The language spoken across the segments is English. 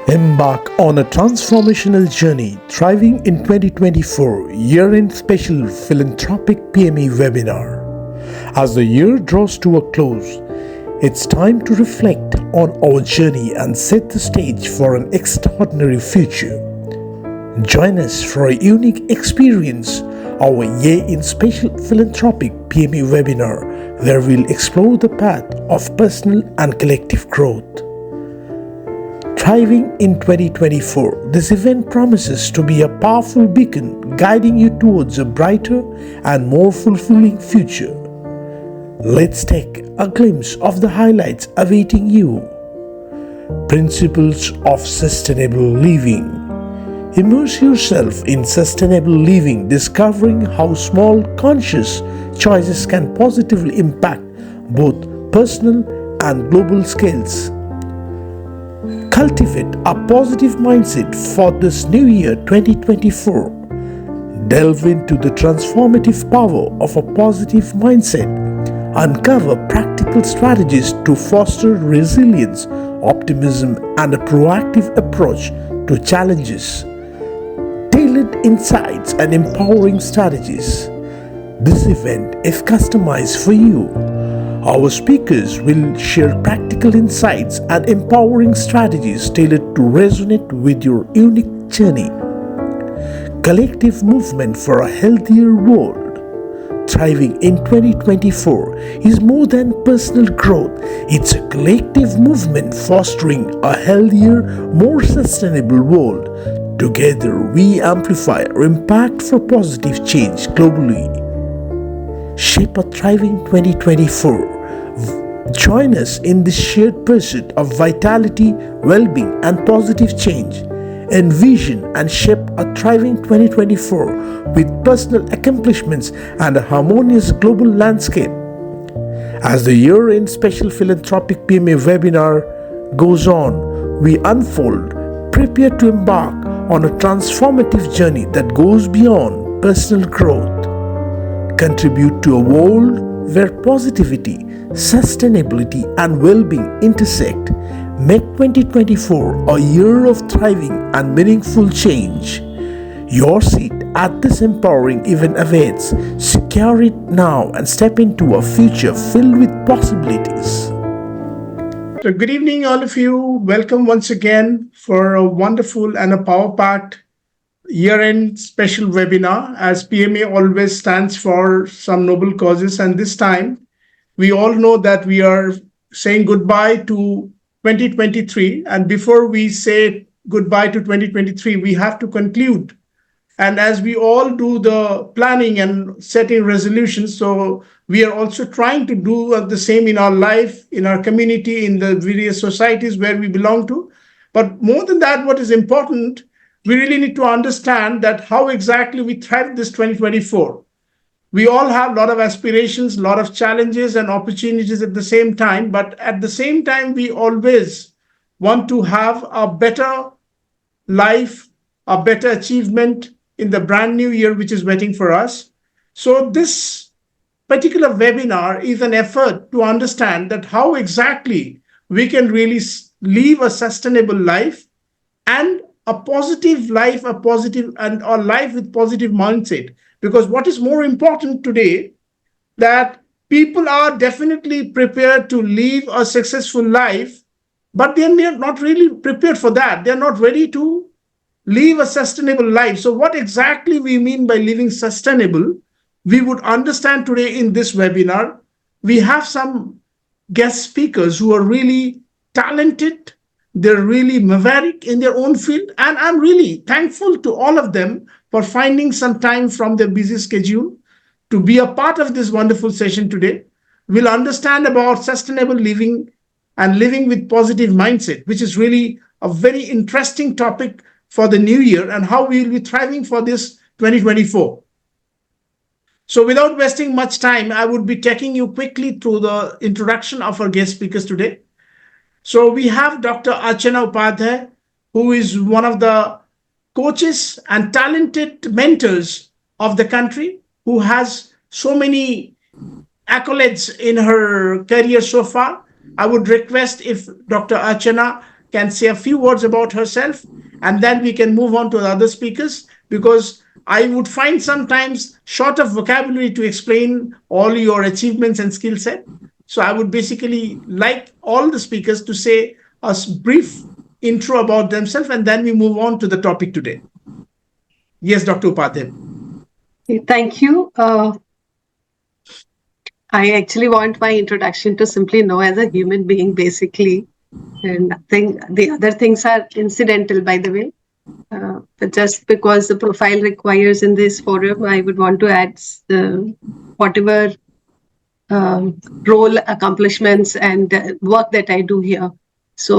Embark on a transformational journey, thriving in 2024 year-end special philanthropic PME webinar. As the year draws to a close, it's time to reflect on our journey and set the stage for an extraordinary future. Join us for a unique experience, our year-end special philanthropic PME webinar, where we'll explore the path of personal and collective growth. Thriving in 2024, this event promises to be a powerful beacon guiding you towards a brighter and more fulfilling future. Let's take a glimpse of the highlights awaiting you. Principles of Sustainable Living. Immerse yourself in sustainable living, discovering how small, conscious choices can positively impact both personal and global scales. Cultivate a positive mindset for this new year 2024. Delve into the transformative power of a positive mindset. Uncover practical strategies to foster resilience, optimism, and a proactive approach to challenges. Tailored insights and empowering strategies. This event is customized for you. Our speakers will share practical insights and empowering strategies tailored to resonate with your unique journey. Collective movement for a healthier world. Thriving in 2024 is more than personal growth. It's a collective movement fostering a healthier, more sustainable world. Together, we amplify our impact for positive change globally. Shape a thriving 2024. Join us in this shared pursuit of vitality, well-being, and positive change. Envision and shape a thriving 2024 with personal accomplishments and a harmonious global landscape. As the year-end special philanthropic PMA webinar goes on, we unfold, prepare to embark on a transformative journey that goes beyond personal growth. Contribute to a world where positivity, sustainability, and well-being intersect. Make 2024 a year of thriving and meaningful change. Your seat at this empowering event awaits. Secure it now and step into a future filled with possibilities. So good evening, all of you. Welcome once again for a wonderful and a power-packed year-end special webinar, as PMA always stands for some noble causes, and this time we all know that we are saying goodbye to 2023, and before we say goodbye to 2023 we have to conclude, and as we all do the planning and setting resolutions, so we are also trying to do the same in our life, in our community, in the various societies where we belong to. But more than that, what is important, we really need to understand that how exactly we thrive this 2024. We all have a lot of aspirations, a lot of challenges and opportunities at the same time, but at the same time, we always want to have a better life, a better achievement in the brand new year, which is waiting for us. So this particular webinar is an effort to understand that how exactly we can really live a sustainable life and a positive life, a life with positive mindset. Because what is more important today, that people are definitely prepared to live a successful life, but they're not really prepared for that. They're not ready to live a sustainable life. So what exactly we mean by living sustainable, we would understand today in this webinar. We have some guest speakers who are really talented. They're really maverick in their own field. And I'm really thankful to all of them for finding some time from their busy schedule to be a part of this wonderful session today. We'll understand about sustainable living and living with positive mindset, which is really a very interesting topic for the new year and how we will be thriving for this 2024. So without wasting much time, I would be taking you quickly through the introduction of our guest speakers today. So we have Dr. Archana Upadhyay, who is one of the coaches and talented mentors of the country, who has so many accolades in her career so far. I would request if Dr. Archana can say a few words about herself, and then we can move on to the other speakers, because I would find sometimes short of vocabulary to explain all your achievements and skill set. So I would basically like all the speakers to say a brief intro about themselves, and then we move on to the topic today. Yes, Dr. Upadhyay. Thank you. I actually want my introduction to simply know as a human being, basically. And nothing, the other things are incidental, by the way. But just because the profile requires in this forum, I would want to add whatever role, accomplishments, and work that I do here. So,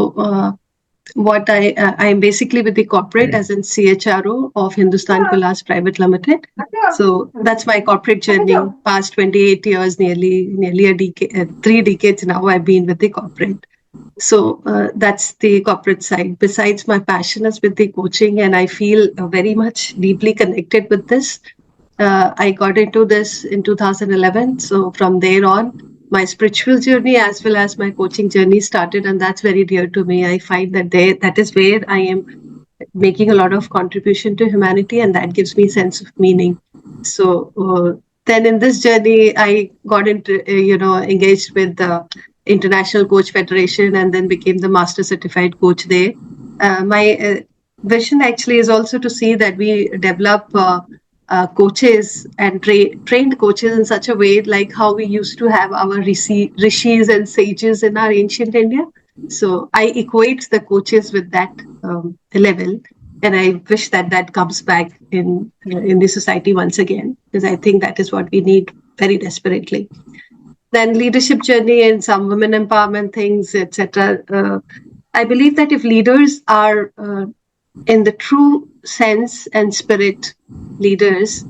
what I am basically with the corporate as in CHRO of Hindustan Colas Private Limited. So that's my corporate journey. Past 28 years, nearly a decade, 3 decades now. I've been with the corporate. So that's the corporate side. Besides, my passion is with the coaching, and I feel very much deeply connected with this. I got into this in 2011. So from there on, my spiritual journey as well as my coaching journey started, and that's very dear to me. I find that that is where I am making a lot of contribution to humanity, and that gives me sense of meaning. So then in this journey, I got into engaged with the International Coach Federation, and then became the Master Certified Coach there. My vision actually is also to see that we develop coaches and trained coaches in such a way like how we used to have our rishis and sages in our ancient India. So I equate the coaches with that level, and I wish that that comes back in the society once again, because I think that is what we need very desperately. Then leadership journey and some women empowerment things, etc. I believe that if leaders are in the true sense and spirit leaders,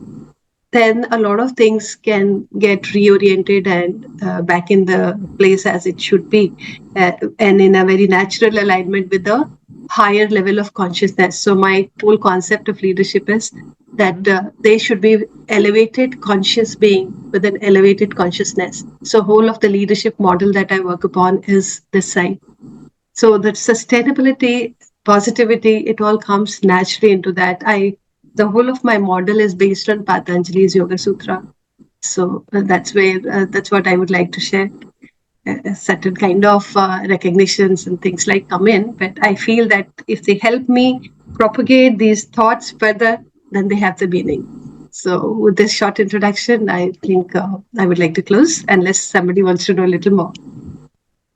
then a lot of things can get reoriented and back in the place as it should be, and in a very natural alignment with the higher level of consciousness. So my whole concept of leadership is that they should be elevated conscious being with an elevated consciousness. So whole of the leadership model that I work upon is this side. So the sustainability, positivity, it all comes naturally into that. The whole of my model is based on Patanjali's Yoga Sutra. So that's what I would like to share. A certain kind of recognitions and things like come in, but I feel that if they help me propagate these thoughts further, then they have the meaning. So with this short introduction, I think I would like to close unless somebody wants to know a little more.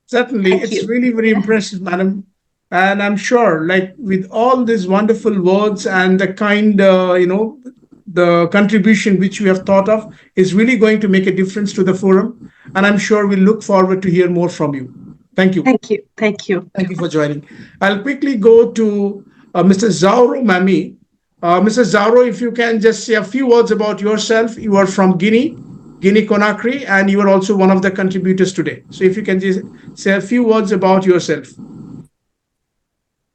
Certainly, Thank it's you. really very impressive, madam. And I'm sure, like with all these wonderful words and the kind, the contribution which we have thought of is really going to make a difference to the forum. And I'm sure we'll look forward to hear more from you. Thank you. Thank you. Thank you. Thank you for joining. I'll quickly go to Mr. Zauro Mami. Mr. Zauro, if you can just say a few words about yourself. You are from Guinea Conakry, and you are also one of the contributors today. So if you can just say a few words about yourself.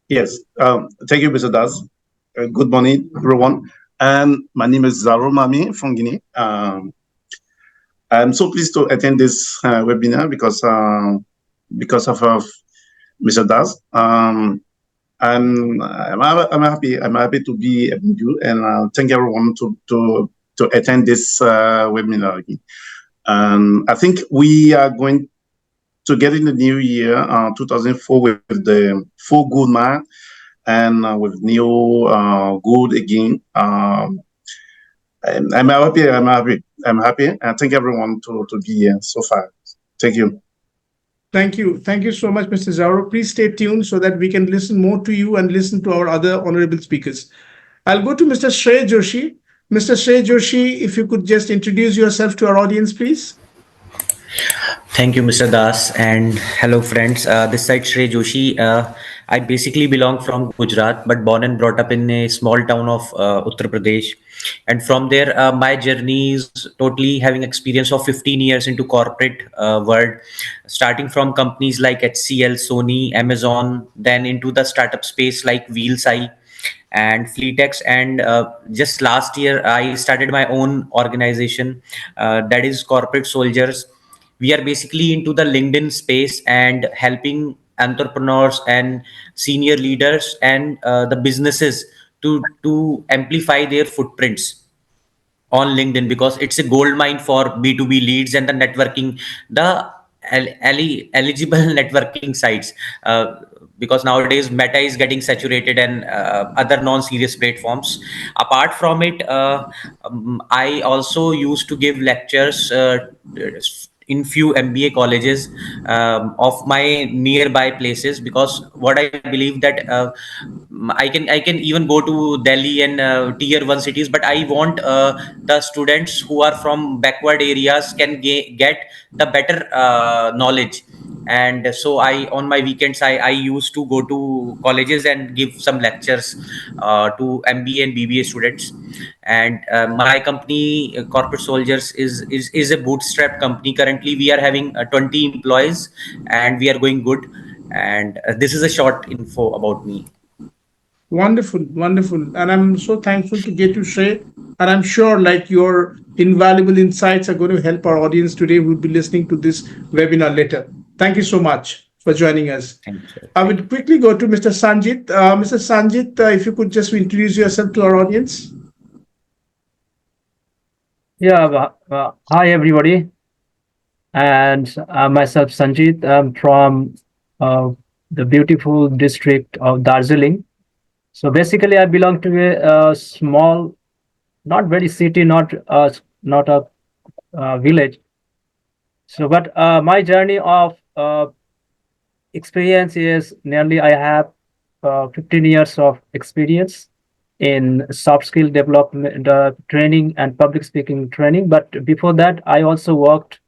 Yes, thank you, Mr. Das. Good morning, everyone. My name is Zaro Mami from Guinea. I'm so pleased to attend this webinar because of Mr. Das. I'm happy. I'm happy to be with you, and thank everyone to attend this webinar. I think we are going to get in the new year, 2004, with the full good mind and with new good again. I'm happy. I'm happy. And thank everyone to be here so far. Thank you. Thank you. Thank you so much, Mr. Zauro. Please stay tuned so that we can listen more to you and listen to our other honorable speakers. I'll go to Mr. Shrey Joshi. Mr. Shrey Joshi, if you could just introduce yourself to our audience, please. Thank you, Mr. Das, and hello, friends. This side Shrey Joshi. I basically belong from Gujarat, but born and brought up in a small town of Uttar Pradesh. And from there, my journey is totally having experience of 15 years into corporate world, starting from companies like HCL, Sony, Amazon, then into the startup space like Wheelsai and Fleetex. And just last year, I started my own organization, that is Corporate Soldiers. We are basically into the LinkedIn space and helping entrepreneurs and senior leaders and the businesses to amplify their footprints on LinkedIn, because it's a gold mine for B2B leads and the networking, the eligible networking sites. Because nowadays Meta is getting saturated and other non-serious platforms. Apart from it, I also used to give lectures in few MBA colleges of my nearby places, because what I believe that I can even go to Delhi and tier one cities, but I want the students who are from backward areas can get the better knowledge. And so I, on my weekends, I used to go to colleges and give some lectures to MBA and BBA students. And my company, Corporate Soldiers, is a bootstrap company. Currently we are having 20 employees and we are going good. And this is a short info about me. Wonderful, wonderful. And I'm so thankful to get you, Shrey. And I'm sure like your invaluable insights are going to help our audience today who will be listening to this webinar later. Thank you so much for joining us. Thank you. I would quickly go to Mr. Sanjit. Mr. Sanjit, if you could just introduce yourself to our audience. Yeah, hi everybody, and myself Sanjit. I'm from the beautiful district of Darjeeling. So basically, I belong to a small, not very city, not a village. So, but my journey of experience is nearly I have 15 years of experience in soft skill development training and public speaking training. But before that, I also worked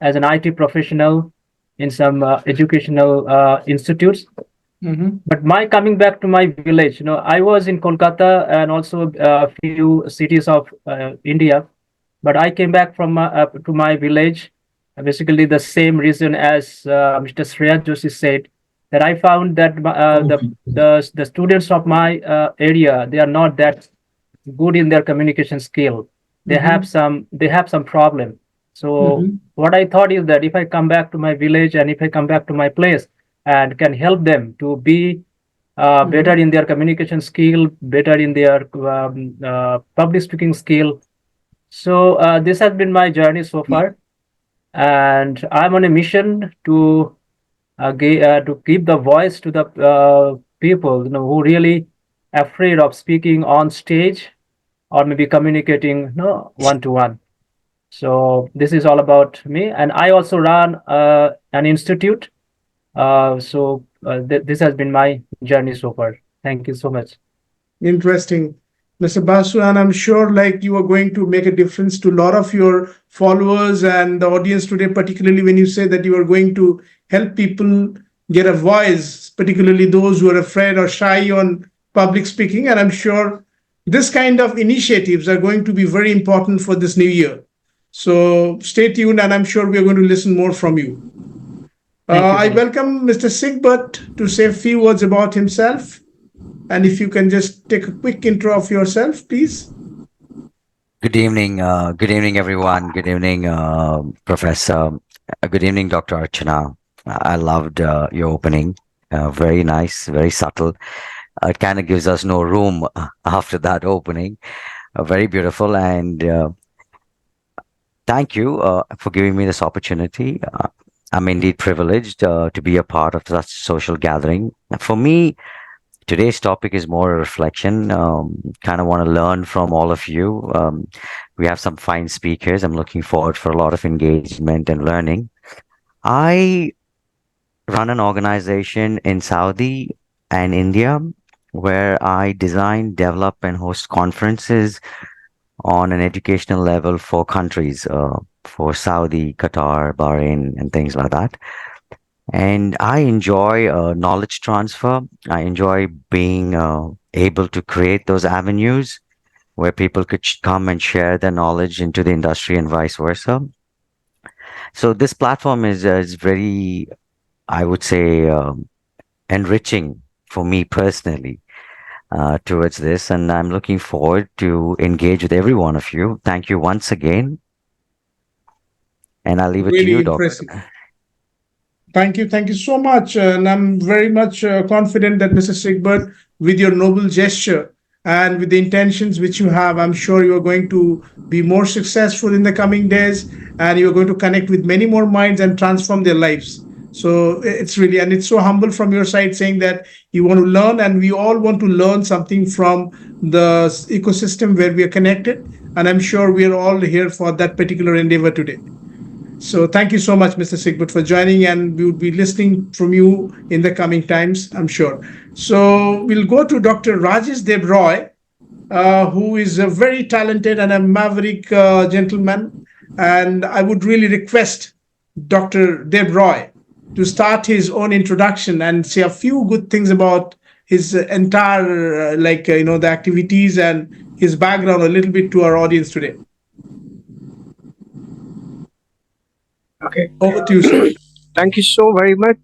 as an IT professional in some educational institutes. But my coming back to my village, I was in Kolkata and also a few cities of India, but I came back from to my village, basically the same reason as Mr. Shreya Joshi said, that I found that the students of my area, they are not that good in their communication skill. They have some problem. So what I thought is that if I come back to my village and if I come back to my place and can help them to be better in their communication skill, better in their public speaking skill. So this has been my journey so far, and I'm on a mission to give the voice to the people who really afraid of speaking on stage or maybe communicating one to one. So this is all about me, and I also run an institute. This has been my journey so far. Thank you so much. Interesting. Mr. Basu, and I'm sure like you are going to make a difference to a lot of your followers and the audience today, particularly when you say that you are going to help people get a voice, particularly those who are afraid or shy on public speaking. And I'm sure this kind of initiatives are going to be very important for this new year. So stay tuned, and I'm sure we are going to listen more from you. I welcome Mr. Sigbert to say a few words about himself. And if you can just take a quick intro of yourself, please. Good evening. Good evening, everyone. Good evening, Professor. Good evening, Dr. Archana. I loved your opening. Very nice, very subtle. It kind of gives us no room after that opening. Very beautiful. And thank you for giving me this opportunity. I'm indeed privileged to be a part of such social gathering. For me, today's topic is more a reflection. Kind of want to learn from all of you. We have some fine speakers. I'm looking forward for a lot of engagement and learning. I run an organization in Saudi and India where I design, develop, and host conferences on an educational level for countries, for Saudi, Qatar, Bahrain, and things like that. And I enjoy knowledge transfer. I enjoy being able to create those avenues where people could come and share their knowledge into the industry and vice versa. So this platform is very, I would say, enriching for me personally towards this. And I'm looking forward to engage with every one of you. Thank you once again. And I'll leave it to Really you, impressive. Doctor. Thank you so much. And I'm very much confident that Mr. Sigbert, with your noble gesture and with the intentions which you have, I'm sure you are going to be more successful in the coming days, and you're going to connect with many more minds and transform their lives. So it's really, and it's so humble from your side saying that you want to learn, and we all want to learn something from the ecosystem where we are connected. And I'm sure we are all here for that particular endeavor today. So thank you so much, Mr. Sigbert, for joining, and we will be listening from you in the coming times, I'm sure. So we'll go to Dr. Rajesh Debroy, who is a very talented and a maverick gentleman. And I would really request Dr. Debroy to start his own introduction and say a few good things about his entire, the activities and his background a little bit to our audience today. Okay. Over to you, sir. Thank you so very much,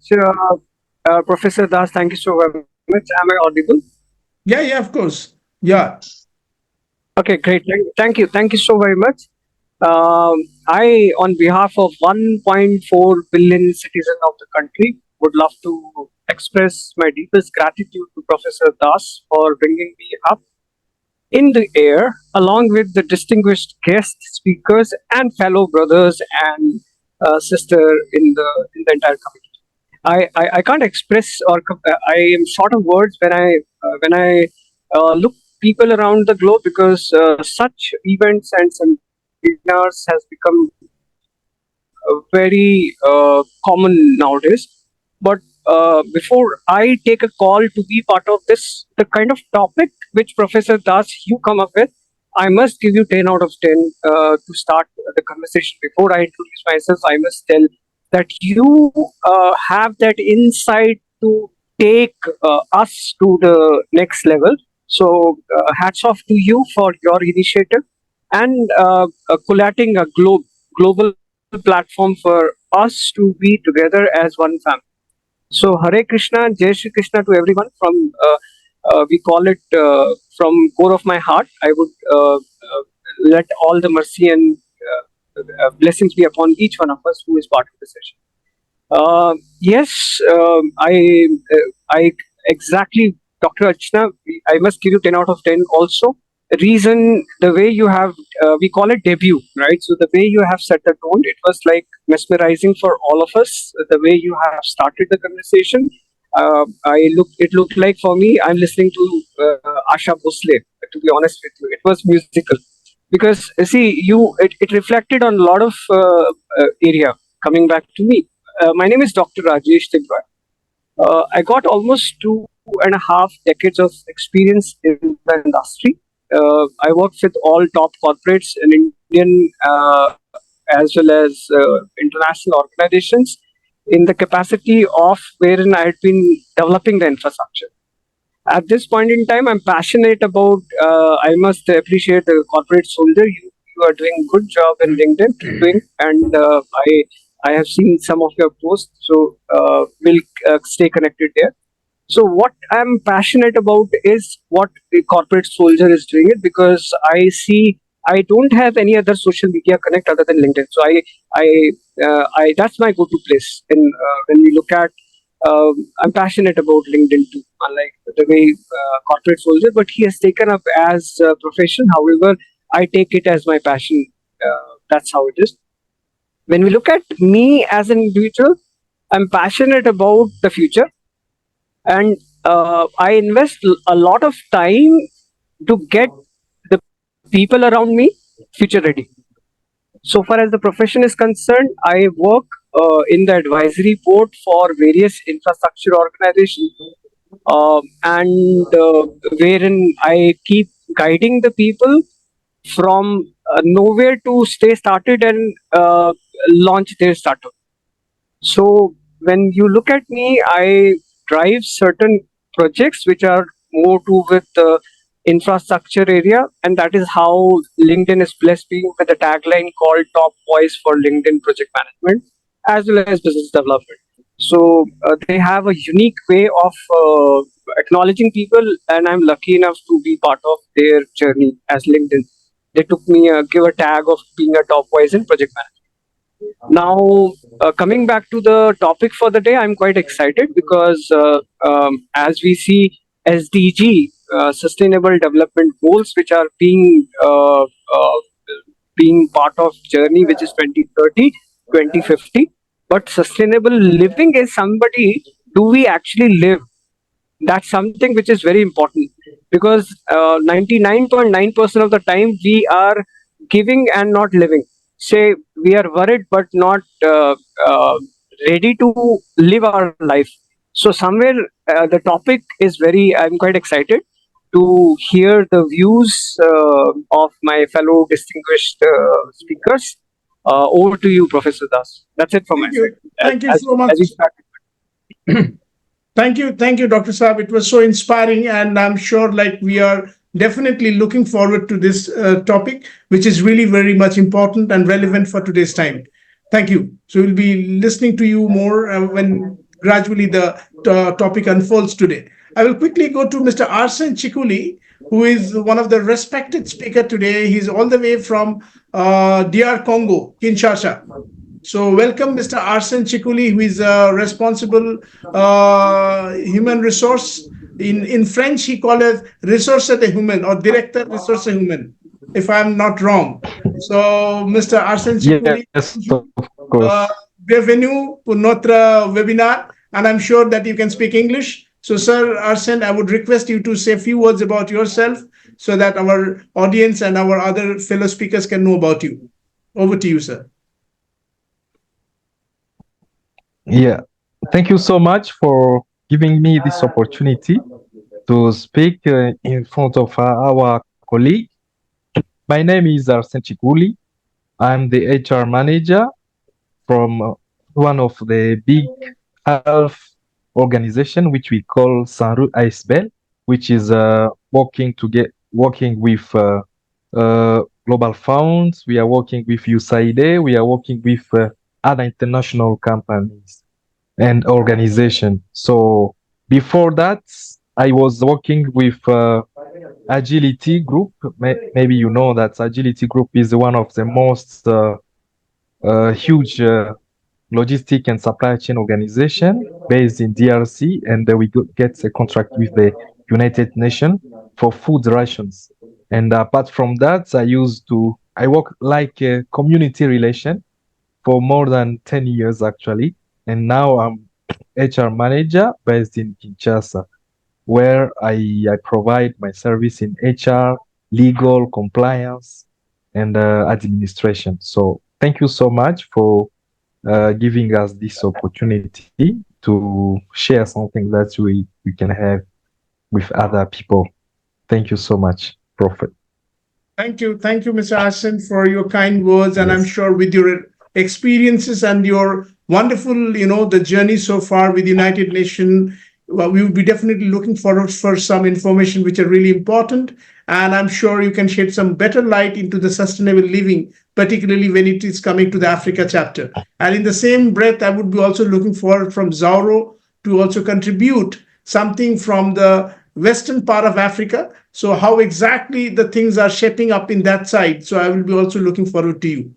Professor Das. Thank you so very much. Am I audible? Yeah, of course. Yeah. Okay, great. Thank you so very much. I, on behalf of 1.4 billion citizens of the country, would love to express my deepest gratitude to Professor Das for bringing me up in the air, along with the distinguished guest speakers and fellow brothers and sister in the entire community. I can't express I am short of words when I look people around the globe, because such events and seminars has become very common nowadays. But before I take a call to be part of this, the kind of topic which Professor Das you come up with, I must give you 10 out of 10 to start the conversation. Before I introduce myself, I must tell that you have that insight to take us to the next level. So hats off to you for your initiative and collating a global platform for us to be together as one family. So Hare Krishna and Jai Shri Krishna to everyone. From we call it from core of my heart. I would let all the mercy and blessings be upon each one of us who is part of the session. Yes, I exactly, Dr. Archana, I must give you 10 out of 10 also. Reason, the way you have, we call it debut, right? So the way you have set the tone, it was like mesmerizing for all of us. The way you have started the conversation, it looked like for me, I'm listening to Asha Bhosle, to be honest with you. It was musical. Because see, it reflected on a lot of area. Coming back to me, my name is Dr. Rajesh Tibroy. I got almost 2.5 decades of experience in the industry. I worked with all top corporates in Indian as well as international organizations in the capacity of wherein I had been developing the infrastructure. At this point in time, I'm passionate about, I must appreciate the corporate soldier. You are doing good job in LinkedIn, keep doing, and I have seen some of your posts, so we'll stay connected there. So what I'm passionate about is what the corporate soldier is doing it, because I don't have any other social media connect other than LinkedIn. So I that's my go-to place. And when we look at, I'm passionate about LinkedIn too, unlike the way corporate soldier, but he has taken up as a profession. However, I take it as my passion. That's how it is. When we look at me as an individual, I'm passionate about the future, and I invest a lot of time to get the people around me future ready. So far as the profession is concerned, I work in the advisory board for various infrastructure organizations, and wherein I keep guiding the people from nowhere to stay started and launch their startup. So when you look at me, I drive certain projects which are more to with the infrastructure area, and that is how LinkedIn is blessed me with a tagline called Top Voice for LinkedIn Project Management as well as business development. So they have a unique way of acknowledging people, and I'm lucky enough to be part of their journey as LinkedIn. They took me give a tag of being a top voice in project management. Now, coming back to the topic for the day, I'm quite excited because as we see SDG, Sustainable Development Goals, which are being part of journey, which is 2030, 2050. But sustainable living is somebody, do we actually live? That's something which is very important because 99.9% of the time we are giving and not living. Say we are worried but not ready to live our life. So somewhere the topic is very, I'm quite excited to hear the views of my fellow distinguished speakers. Over to you, Professor Das. That's it from my Thank you. side. Thank you As, so as much. we start. Thank you, Dr. Saab. It was so inspiring, and I'm sure like we are definitely looking forward to this topic, which is really very much important and relevant for today's time. Thank you. So we'll be listening to you more when gradually the topic unfolds today. I will quickly go to Mr. Arsen Chikuli, who is one of the respected speaker today. He's all the way from DR Congo, Kinshasa. So, welcome, Mr. Arsen Chikuli, who is a responsible human resource. In French, he called it ressource de humain or directeur ressource humaine, if I'm not wrong. So, Mr. Arsen Chikuli, Yes, bonjour. of course. Bienvenue pour notre webinar, and I'm sure that you can speak English. So, Sir Arsen, I would request you to say a few words about yourself so that our audience and our other fellow speakers can know about you. Over to you, sir. Yeah. Thank you so much for giving me this opportunity to speak in front of our colleague. My name is Arsene Chikuli. I'm the HR manager from one of the big health organization which we call Sanru ASBL, which is working with global funds. We are working with USAID. We are working with other international companies and organization. So before that, I was working with Agility Group. Maybe you know that Agility Group is one of the most huge logistic and supply chain organization based in DRC, and we get a contract with the United Nations for food rations. And apart from that, I work like a community relation for more than 10 years actually. And now I'm HR manager based in Kinshasa, where I provide my service in HR, legal, compliance, and administration. So thank you so much for giving us this opportunity to share something that we can have with other people. Thank you so much, Prophet. Thank you, Mr. Asen, for your kind words. And I'm Yes. sure with your experiences and your wonderful, the journey so far with United Nations, well, we would be definitely looking forward for some information which are really important. And I'm sure you can shed some better light into the sustainable living, particularly when it is coming to the Africa chapter. And in the same breath, I would be also looking forward from Zauro to also contribute something from the western part of Africa. So how exactly the things are shaping up in that side. So I will be also looking forward to you.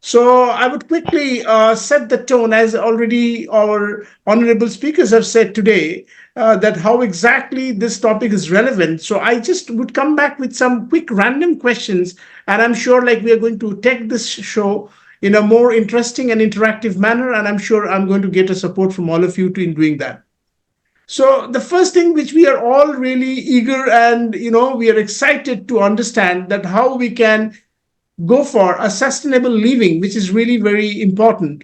So I would quickly set the tone, as already our honorable speakers have said today, that how exactly this topic is relevant. So I just would come back with some quick random questions, and I'm sure like we are going to take this show in a more interesting and interactive manner, and I'm sure I'm going to get a support from all of you to in doing that. So the first thing which we are all really eager and we are excited to understand that how we can go for a sustainable living, which is really very important.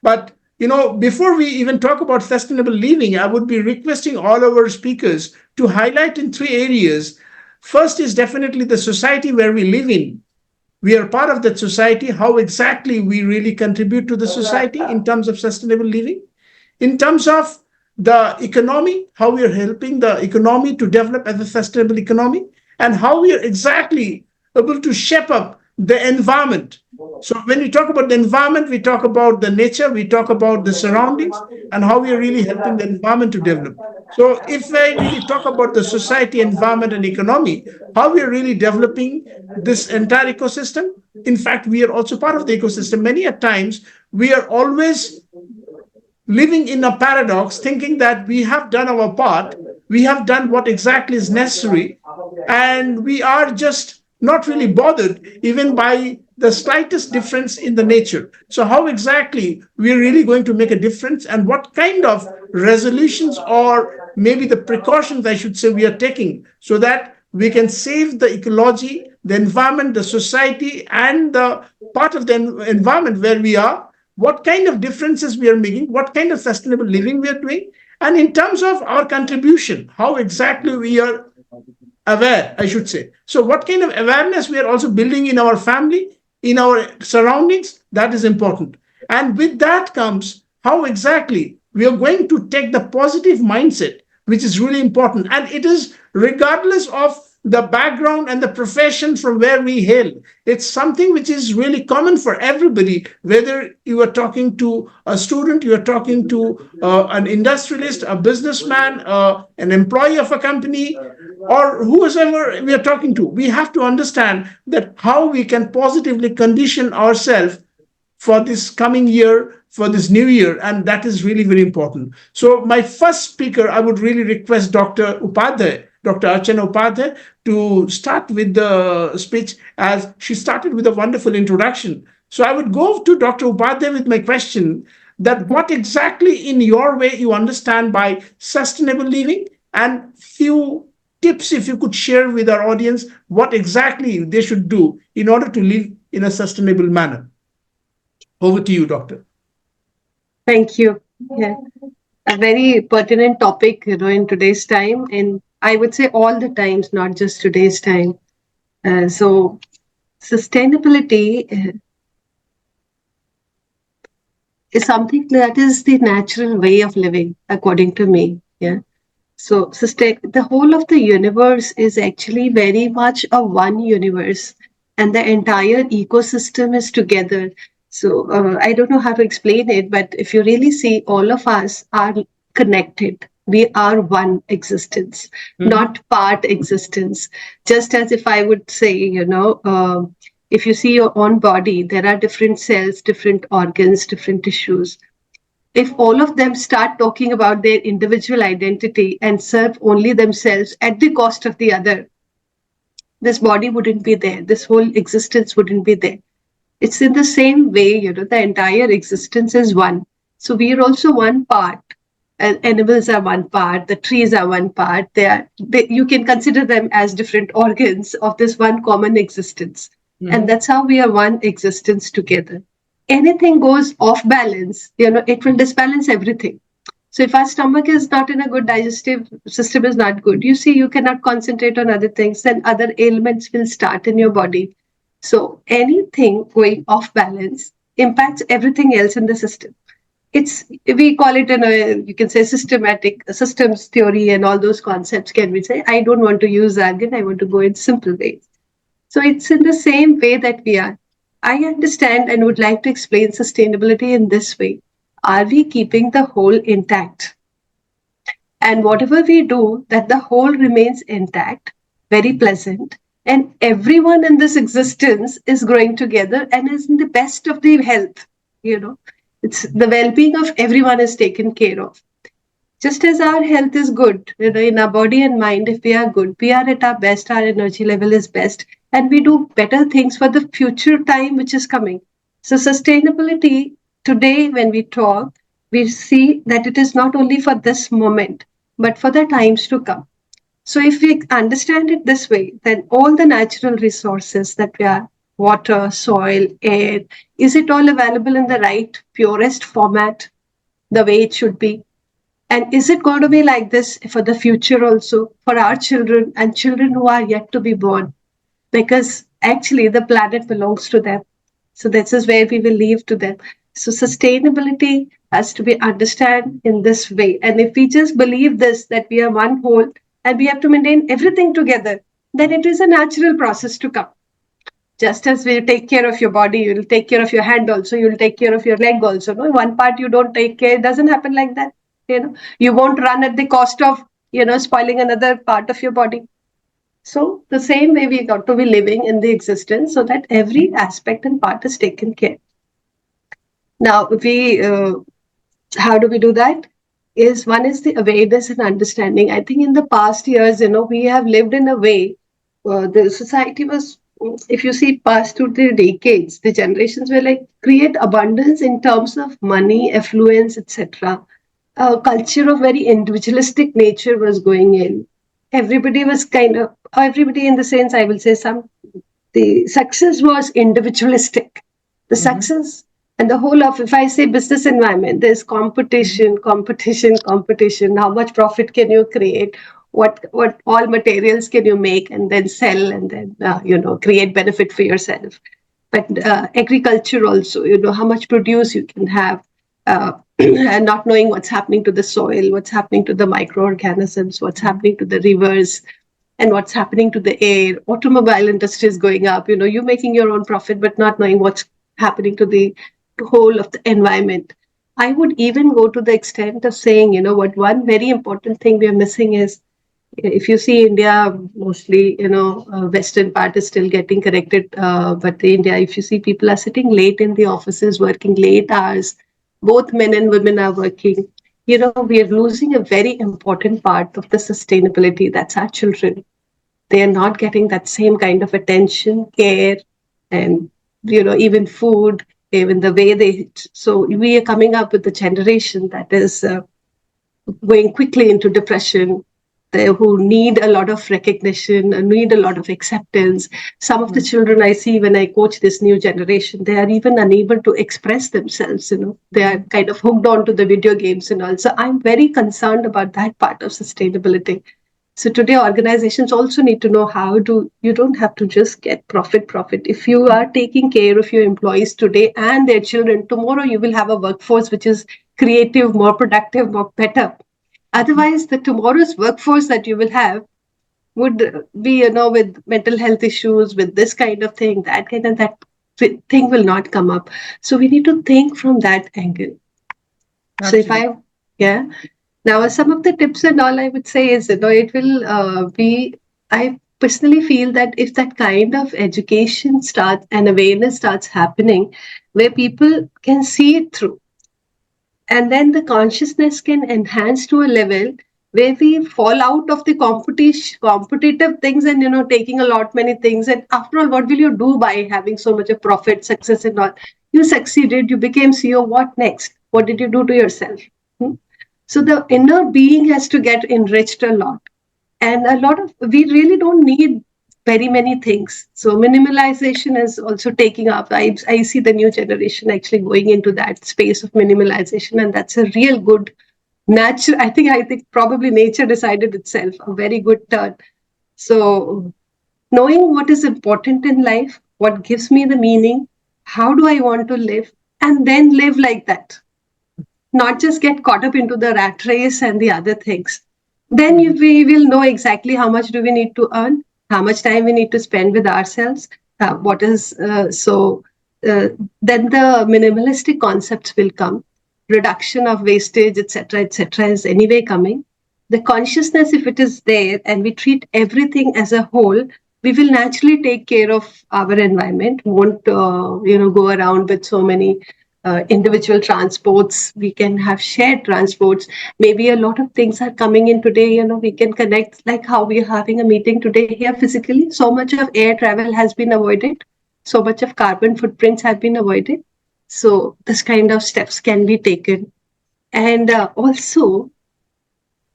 But before we even talk about sustainable living, I would be requesting all our speakers to highlight in three areas. First is definitely the society where we live in. We are part of that society. How exactly we really contribute to the society in terms of sustainable living, in terms of the economy, how we are helping the economy to develop as a sustainable economy, and how we are exactly able to shape up the environment. So when we talk about the environment, we talk about the nature, we talk about the surroundings, and how we are really helping the environment to develop. So if I really talk about the society, environment, and economy, how we are really developing this entire ecosystem. In fact, we are also part of the ecosystem. Many a times we are always living in a paradox, thinking that we have done our part, we have done what exactly is necessary, and we are just not really bothered even by the slightest difference in the nature. So, how exactly we are really going to make a difference, and what kind of resolutions or maybe the precautions, I should say, we are taking so that we can save the ecology, the environment, the society, and the part of the environment where we are, what kind of differences we are making, what kind of sustainable living we are doing, and in terms of our contribution, how exactly we are aware, I should say. So, what kind of awareness we are also building in our family, in our surroundings, that is important. And with that comes how exactly we are going to take the positive mindset, which is really important. And it is regardless of the background and the profession from where we hail. It's something which is really common for everybody, whether you are talking to a student, you are talking to an industrialist, a businessman, an employee of a company, or whoever we are talking to. We have to understand that how we can positively condition ourselves for this coming year, for this new year, and that is really very important. So, my first speaker, I would really request Dr. Upadhyay, Dr. Archana Upadhyay, to start with the speech, as she started with a wonderful introduction. So, I would go to Dr. Upadhyay with my question, that what exactly in your way you understand by sustainable living, and few tips if you could share with our audience what exactly they should do in order to live in a sustainable manner. Over to you, Doctor. Thank you. Yeah. A very pertinent topic, in today's time, and I would say all the times, not just today's time. So, sustainability is something that is the natural way of living, according to me. Yeah. So, the whole of the universe is actually very much a one universe, and the entire ecosystem is together. So, I don't know how to explain it, but if you really see, all of us are connected. We are one existence, not part existence. Just as if I would say, if you see your own body, there are different cells, different organs, different tissues. If all of them start talking about their individual identity and serve only themselves at the cost of the other, this body wouldn't be there. This whole existence wouldn't be there. It's in the same way, the entire existence is one. So we are also one part. Animals are one part. The trees are one part. You can consider them as different organs of this one common existence. And that's how we are one existence together. Anything goes off balance, it will disbalance everything. So if our stomach is not in a good, digestive system is not good, you see, you cannot concentrate on other things, then other ailments will start in your body. So anything going off balance impacts everything else in the system. We call it you can say systematic systems theory, and all those concepts can be say. I don't want to use jargon. I want to go in simple ways. So it's in the same way that we are. I understand and would like to explain sustainability in this way. Are we keeping the whole intact? And whatever we do, that the whole remains intact, very pleasant, and everyone in this existence is growing together and is in the best of the health. It's the well-being of everyone is taken care of. Just as our health is good, in our body and mind, if we are good, we are at our best, our energy level is best, and we do better things for the future time which is coming. So sustainability, today when we talk, we see that it is not only for this moment, but for the times to come. So if we understand it this way, then all the natural resources that we are, water, soil, air, is it all available in the right, purest format, the way it should be? And is it going to be like this for the future also, for our children and children who are yet to be born? Because actually the planet belongs to them. So this is where we will leave to them. So sustainability has to be understood in this way. And if we just believe this, that we are one whole and we have to maintain everything together, then it is a natural process to come. Just as we take care of your body, you'll take care of your hand also, you'll take care of your leg also. No, one part you don't take care, it doesn't happen like that. You won't run at the cost of spoiling another part of your body. So the same way we got to be living in the existence, so that every aspect and part is taken care. Now how do we do that? One is the awareness and understanding. I think in the past years, we have lived in a way, the society was, if you see past through the decades, the generations were like, create abundance in terms of money, affluence, etc. A culture of very individualistic nature was going in. Everybody in the sense, I will say, the success was individualistic. The success and the whole of, if I say business environment, there's competition. How much profit can you create? What all materials can you make and then sell and then create benefit for yourself? But agriculture also, how much produce you can have, and not knowing what's happening to the soil, what's happening to the microorganisms, what's happening to the rivers, and what's happening to the air. Automobile industry is going up. You're making your own profit, but not knowing what's happening to the whole of the environment. I would even go to the extent of saying, what one very important thing we are missing is, if you see India, mostly, Western part is still getting corrected. But India, if you see, people are sitting late in the offices, working late hours. Both men and women are working. We are losing a very important part of the sustainability. That's our children. They are not getting that same kind of attention, care, and, even food, even the way they. So we are coming up with a generation that is going quickly into depression, who need a lot of recognition and need a lot of acceptance. Some of the children I see when I coach this new generation, they are even unable to express themselves. They are kind of hooked on to the video games and all. So I'm very concerned about that part of sustainability. So today organizations also need to know you don't have to just get profit. If you are taking care of your employees today and their children, tomorrow you will have a workforce which is creative, more productive, more better. Otherwise, the tomorrow's workforce that you will have would be, with mental health issues, with this kind of thing, that thing will not come up. So we need to think from that angle. Absolutely. So now some of the tips and all I would say is, it will be, I personally feel that if that kind of education starts and awareness starts happening, where people can see it through, and then the consciousness can enhance to a level where we fall out of the competitive things and taking a lot many things. And after all, what will you do by having so much of profit, success and all? You succeeded, you became CEO. What next? What did you do to yourself? So the inner being has to get enriched a lot, and we really don't need very many things. So minimalization is also taking up. I see the new generation actually going into that space of minimalization, and that's a real good nature. I think probably nature decided itself a very good turn. So knowing what is important in life, what gives me the meaning, how do I want to live, and then live like that. Not just get caught up into the rat race and the other things. Then we will know exactly how much do we need to earn, how much time we need to spend with ourselves. Then the minimalistic concepts will come. Reduction of wastage, etc., is anyway coming. The consciousness, if it is there, and we treat everything as a whole, we will naturally take care of our environment. Won't go around with so many individual transports. We can have shared transports. Maybe a lot of things are coming in today. We can connect, like how we are having a meeting today here physically. So much of air travel has been avoided. So much of carbon footprints have been avoided. So this kind of steps can be taken. And also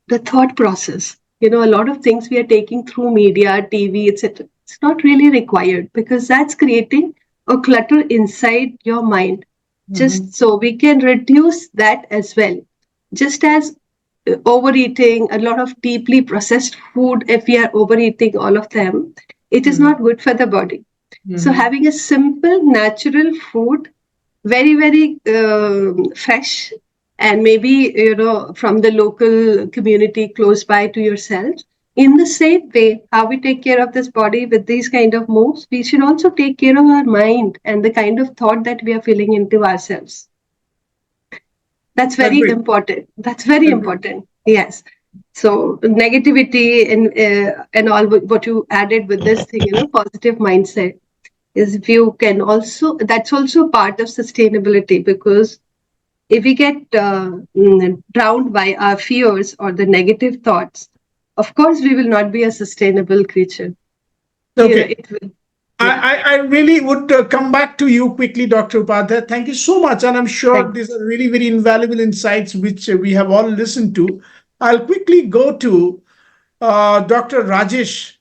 the thought process. A lot of things we are taking through media, TV, etc. It's not really required, because that's creating a clutter inside your mind. Just so we can reduce that as well. Just as overeating, a lot of deeply processed food, if we are overeating all of them, it is not good for the body. So having a simple, natural food, very, very fresh, and maybe, from the local community close by to yourself, in the same way, how we take care of this body with these kind of moves, we should also take care of our mind and the kind of thought that we are feeling into ourselves. That's very Agreed. important. That's very Agreed. important. Yes. So negativity and all what you added with this thing, positive mindset is if you can also, that's also part of sustainability, because if we get drowned by our fears or the negative thoughts, of course we will not be a sustainable creature. Okay. It will. I really would come back to you quickly, Dr. Upadhyay. Thank you so much. And I'm sure Thank these are really very invaluable insights which we have all listened to. I'll quickly go to Dr. Rajesh.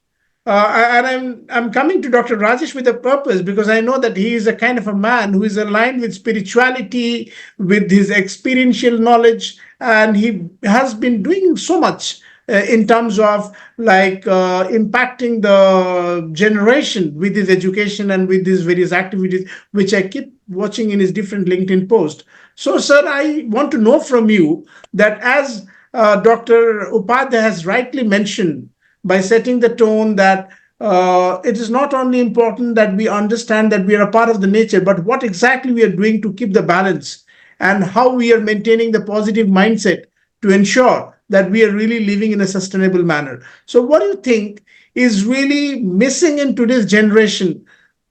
And I'm coming to Dr. Rajesh with a purpose, because I know that he is a kind of a man who is aligned with spirituality, with his experiential knowledge, and he has been doing so much in terms of like impacting the generation with his education and with his various activities, which I keep watching in his different LinkedIn posts. So, sir, I want to know from you that as Dr. Upadhyay has rightly mentioned, by setting the tone that it is not only important that we understand that we are a part of the nature, but what exactly we are doing to keep the balance, and how we are maintaining the positive mindset to ensure that we are really living in a sustainable manner. So, what do you think is really missing in today's generation?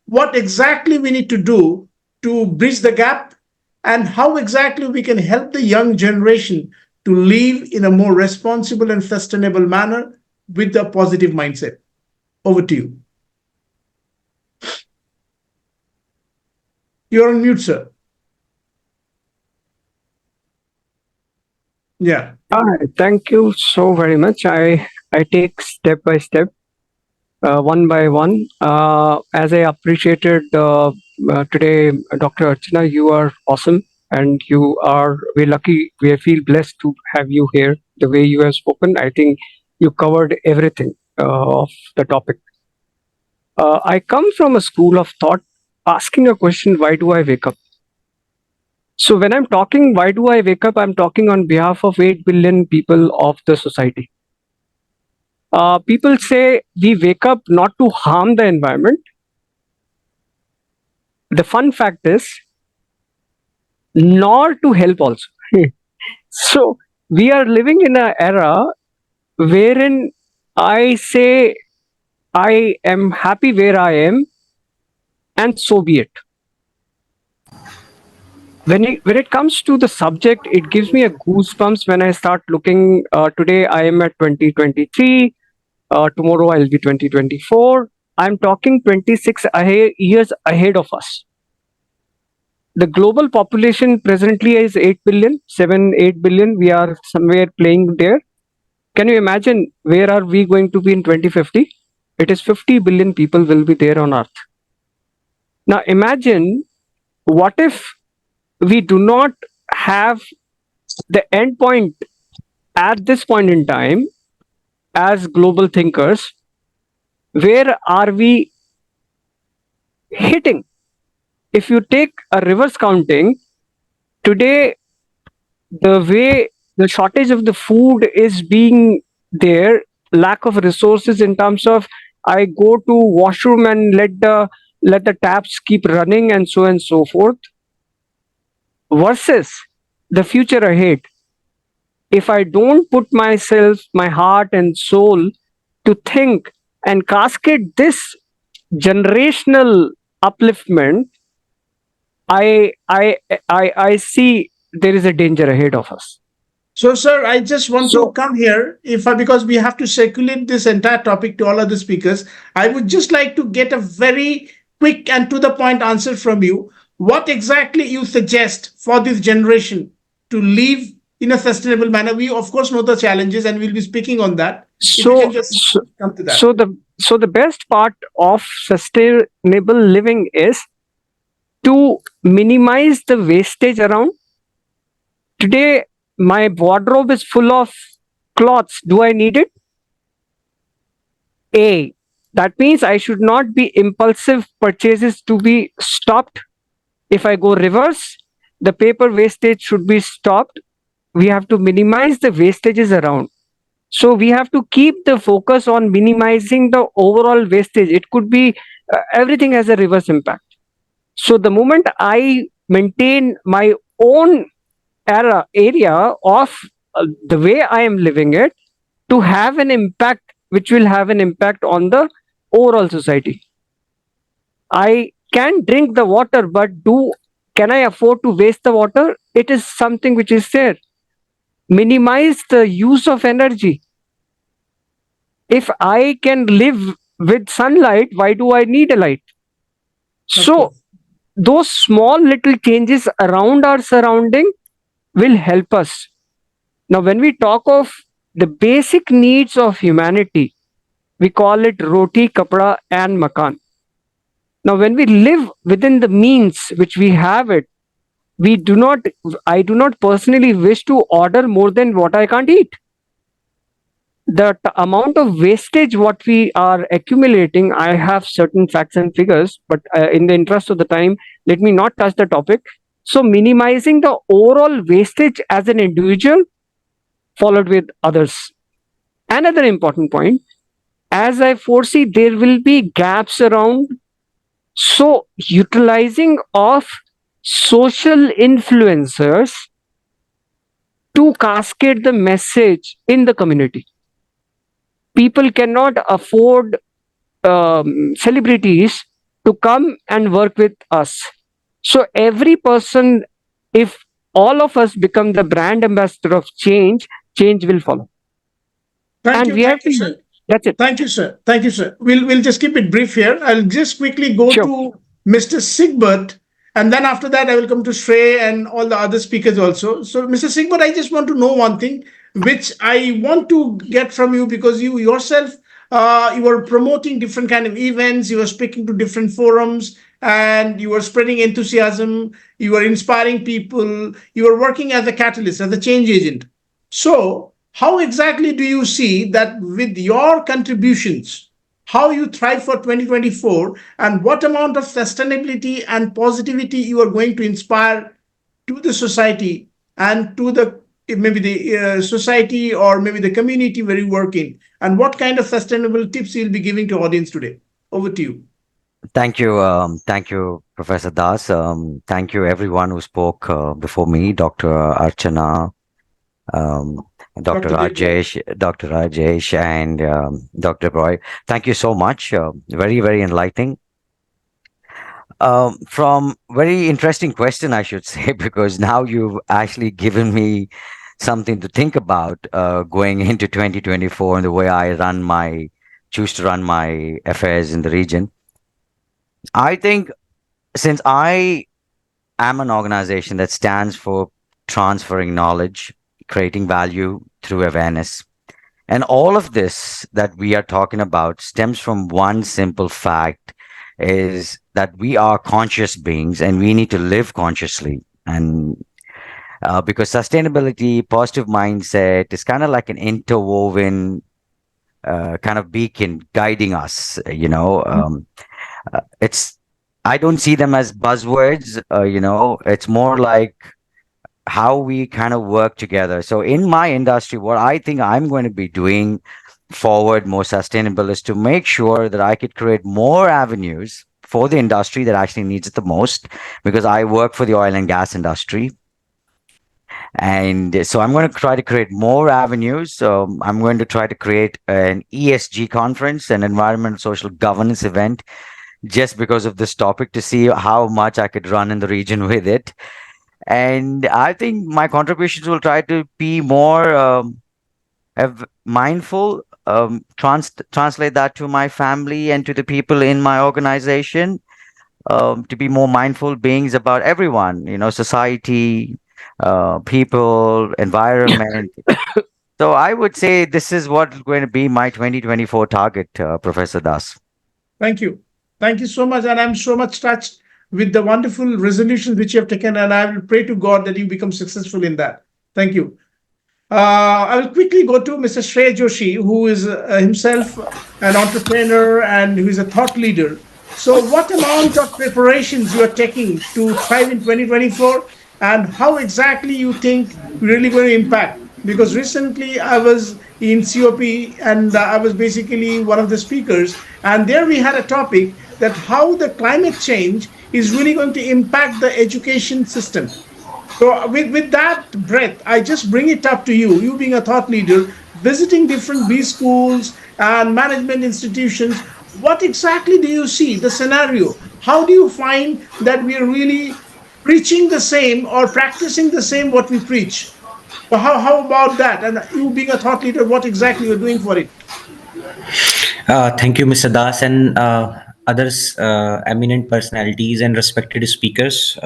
What exactly we need to do to bridge the gap, and how exactly we can help the young generation to live in a more responsible and sustainable manner with a positive mindset? Over to you. You're on mute, sir. Yeah. All right, thank you so very much. I take step by step, one by one. As I appreciated today, Dr. Archana, you are awesome, and we're lucky. We feel blessed to have you here. The way you have spoken, I think you covered everything of the topic. I come from a school of thought asking a question: why do I wake up? So when I'm talking, why do I wake up? I'm talking on behalf of 8 billion people of the society. People say we wake up not to harm the environment. The fun fact is, nor to help also. So we are living in an era wherein I say I am happy where I am, and so be it. When it comes to the subject, it gives me a goosebumps when I start looking. Today I am at 2023. Tomorrow I'll be 2024. I'm talking 26 years ahead of us. The global population presently is 8 billion, 8 billion. We are somewhere playing there. Can you imagine where are we going to be in 2050? It is 50 billion people will be there on Earth. Now imagine, what if we do not have the end point at this point in time as global thinkers? Where are we hitting? If you take a reverse counting, today the way the shortage of the food is being there, lack of resources in terms of I go to washroom and let the taps keep running and so forth, versus the future ahead. If I don't put myself, my heart and soul to think and cascade this generational upliftment, I see there is a danger ahead of us. So, sir, I just want to come here, because we have to circulate this entire topic to all other speakers. I would just like to get a very quick and to the point answer from you. What exactly you suggest for this generation to live in a sustainable manner? We, of course, know the challenges, and we'll be speaking on that. If you can just come to that. So the best part of sustainable living is to minimize the wastage around. Today, my wardrobe is full of clothes. Do I need it? That means I should not be impulsive purchases to be stopped. If I go reverse, the paper wastage should be stopped. We have to minimize the wastages around. So we have to keep the focus on minimizing the overall wastage. It could be everything has a reverse impact. So the moment I maintain my own area of the way I am living it, to have an impact which will have an impact on the overall society. I can drink the water, but can I afford to waste the water? It is something which is there. Minimize the use of energy. If I can live with sunlight, why do I need a light? So those small little changes around our surrounding will help us. Now, when we talk of the basic needs of humanity, we call it roti, kapra, and makan. Now, when we live within the means which we have it, I do not personally wish to order more than what I can't eat. The amount of wastage what we are accumulating, I have certain facts and figures, but in the interest of the time, let me not touch the topic. So, minimizing the overall wastage as an individual, followed with others. Another important point, as I foresee, there will be gaps around. So, utilizing of social influencers to cascade the message in the community. People cannot afford celebrities to come and work with us. So, every person, if all of us become the brand ambassador of change, change will follow. Thank you, sir. That's it. Thank you, sir. Thank you, sir. We'll just keep it brief here. I'll just quickly go to Mr. Sigbert, and then after that, I will come to Shrey and all the other speakers also. So, Mr. Sigbert, I just want to know one thing, which I want to get from you, because you yourself, you were promoting different kind of events, you were speaking to different forums, and you were spreading enthusiasm, you were inspiring people, you were working as a catalyst, as a change agent. So, how exactly do you see that with your contributions, how you thrive for 2024, and what amount of sustainability and positivity you are going to inspire to the society and to the maybe the society or maybe the community where you work in, and what kind of sustainable tips you'll be giving to audience today? Over to you. Thank you, Professor Das. Thank you, everyone who spoke before me, Dr. Archana, Dr. Rajesh, and Dr. Roy. Thank you so much. Very, very enlightening. From very interesting question, I should say, because now you've actually given me something to think about going into 2024 and the way I choose to run my affairs in the region. I think since I am an organization that stands for transferring knowledge, creating value through awareness, and all of this that we are talking about stems from one simple fact, is that we are conscious beings and we need to live consciously. And because sustainability, positive mindset is kind of like an interwoven kind of beacon guiding us, I don't see them as buzzwords, it's more like how we kind of work together. So in my industry, what I think I'm going to be doing forward more sustainable is to make sure that I could create more avenues for the industry that actually needs it the most, because I work for the oil and gas industry. And so I'm going to try to create more avenues. So I'm going to try to create an ESG conference, an environmental social governance event, just because of this topic, to see how much I could run in the region with it. And I think my contributions will try to be more mindful, translate that to my family and to the people in my organization, to be more mindful beings about everyone, society, people, environment. So I would say this is what's going to be my 2024 target, Professor Das. Thank you. Thank you so much. And I'm so much touched with the wonderful resolutions which you have taken. And I will pray to God that you become successful in that. Thank you. I will quickly go to Mr. Shrey Joshi, who is himself an entrepreneur and who is a thought leader. So what amount of preparations you are taking to thrive in 2024, and how exactly you think you're really going to impact? Because recently I was in COP, and I was basically one of the speakers. And there we had a topic that how the climate change is really going to impact the education system. So, with that breath, I just bring it up to you. You being a thought leader, visiting different B schools and management institutions, what exactly do you see the scenario? How do you find that we are really preaching the same or practicing the same what we preach? So, how about that? And you being a thought leader, what exactly you're doing for it? Thank you, Mr. Das, and others, eminent personalities and respected speakers,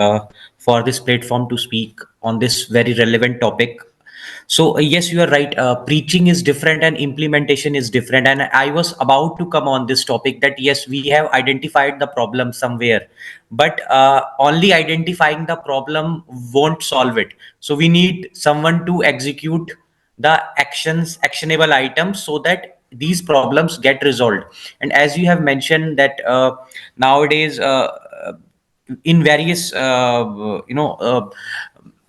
for this platform to speak on this very relevant topic. So, yes, you are right. Preaching is different and implementation is different. And I was about to come on this topic that yes, we have identified the problem somewhere, but only identifying the problem won't solve it. So, we need someone to execute the actionable items so that these problems get resolved. And as you have mentioned that nowadays, in various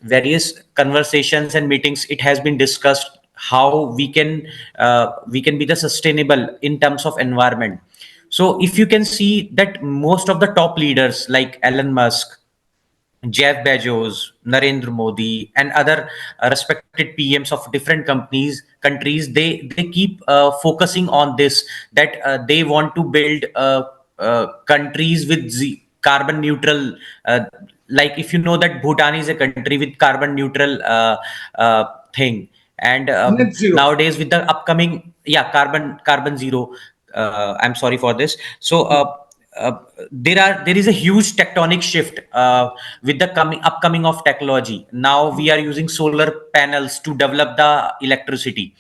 various conversations and meetings, it has been discussed how we can be the sustainable in terms of environment. So if you can see that most of the top leaders like Elon Musk, Jeff Bezos, Narendra Modi, and other respected PMs of different countries, they keep focusing on this, that they want to build countries with carbon neutral. Like if you know that Bhutan is a country with carbon neutral thing, and Net zero. nowadays with the upcoming, yeah, carbon zero. I'm sorry for this. So. There is a huge tectonic shift with the coming upcoming of technology. Now we are using solar panels to develop the electricity.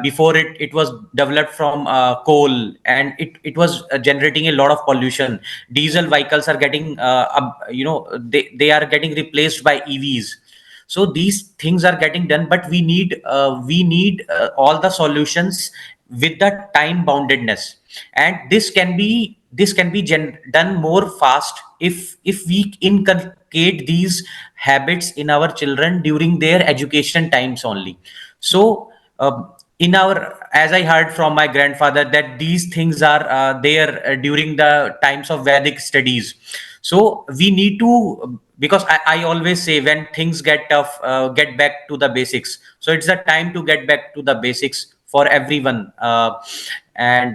Before it was developed from coal, and it was generating a lot of pollution. Diesel vehicles are getting they are getting replaced by EVs. So these things are getting done, but we need all the solutions with the time boundedness. And this can be done more fast if we inculcate these habits in our children during their education times only. So in our, as I heard from my grandfather, that these things are there during the times of Vedic studies. So we need to, because I always say when things get tough, get back to the basics. So it's the time to get back to the basics for everyone, and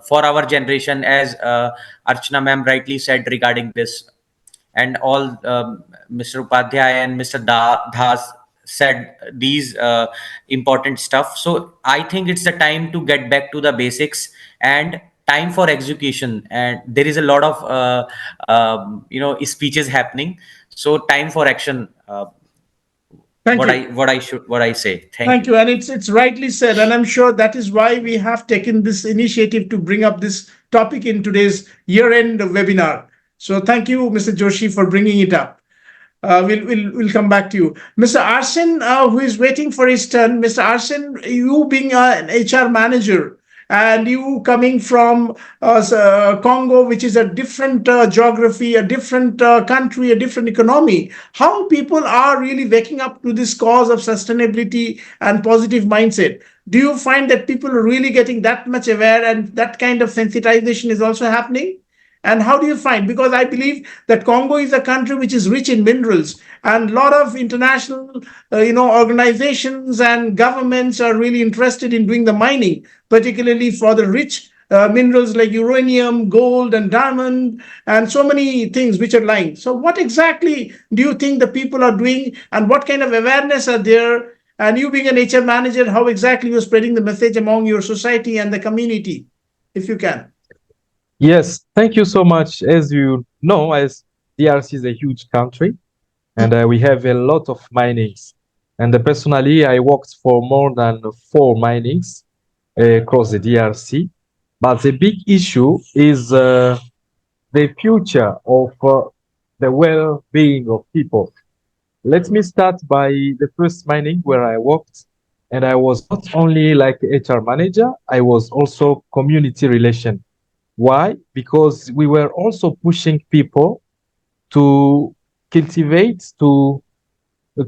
for our generation, as Archana ma'am rightly said regarding this, and all Mr. Upadhyay and Mr. Das said these important stuff. So I think it's the time to get back to the basics and time for execution. And there is a lot of speeches happening. So time for action. Thank you. What I say. Thank you. And it's rightly said. And I'm sure that is why we have taken this initiative to bring up this topic in today's year-end webinar. So thank you, Mr. Joshi, for bringing it up. We'll come back to you. Mr. Arsen, who is waiting for his turn. Mr. Arsen, you being an HR manager and you coming from Congo, which is a different geography, a different country, a different economy, how people are really waking up to this cause of sustainability and positive mindset? Do you find that people are really getting that much aware and that kind of sensitization is also happening? And how do you find? Because I believe that Congo is a country which is rich in minerals, and a lot of international, organizations and governments are really interested in doing the mining, particularly for the rich minerals like uranium, gold, and diamond, and so many things which are lying. So, what exactly do you think the people are doing, and what kind of awareness are there? And you being an HR manager, how exactly you're spreading the message among your society and the community, if you can? Yes, thank you so much. As you know, as DRC is a huge country, and we have a lot of minings. And personally, I worked for more than 4 minings across the DRC. But the big issue is the future of the well-being of people. Let me start by the first mining where I worked. And I was not only like HR manager, I was also community relation. Why? Because we were also pushing people to cultivate, to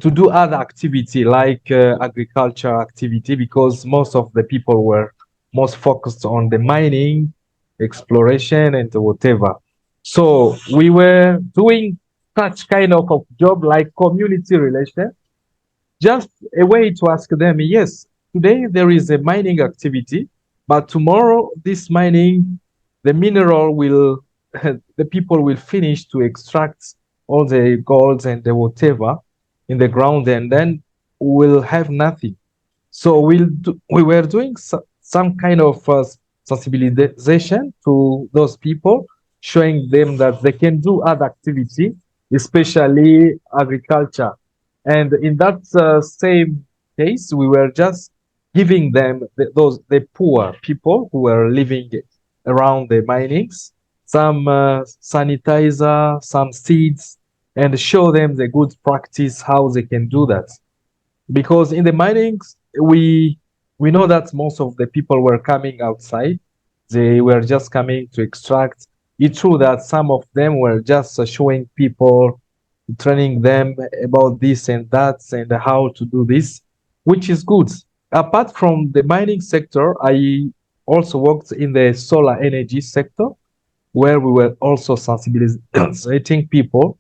to do other activity like agriculture activity because most of the people were most focused on the mining, exploration, and whatever. So we were doing such kind of job like community relation, just a way to ask them, yes, today there is a mining activity, but tomorrow this mining, the mineral will, the people will finish to extract all the golds and the whatever in the ground, and then we'll have nothing. So we were doing some kind of sensibilization to those people, showing them that they can do other activity, especially agriculture. And in that same case, we were just giving them the poor people who were living around the minings some sanitizer, some seeds, and show them the good practice how they can do that because in the minings we know that most of the people were coming outside, they were just coming to extract. It's true that some of them were just showing people, training them about this and that and how to do this, which is good. Apart from the mining sector, I also worked in the solar energy sector where we were also sensibilizing people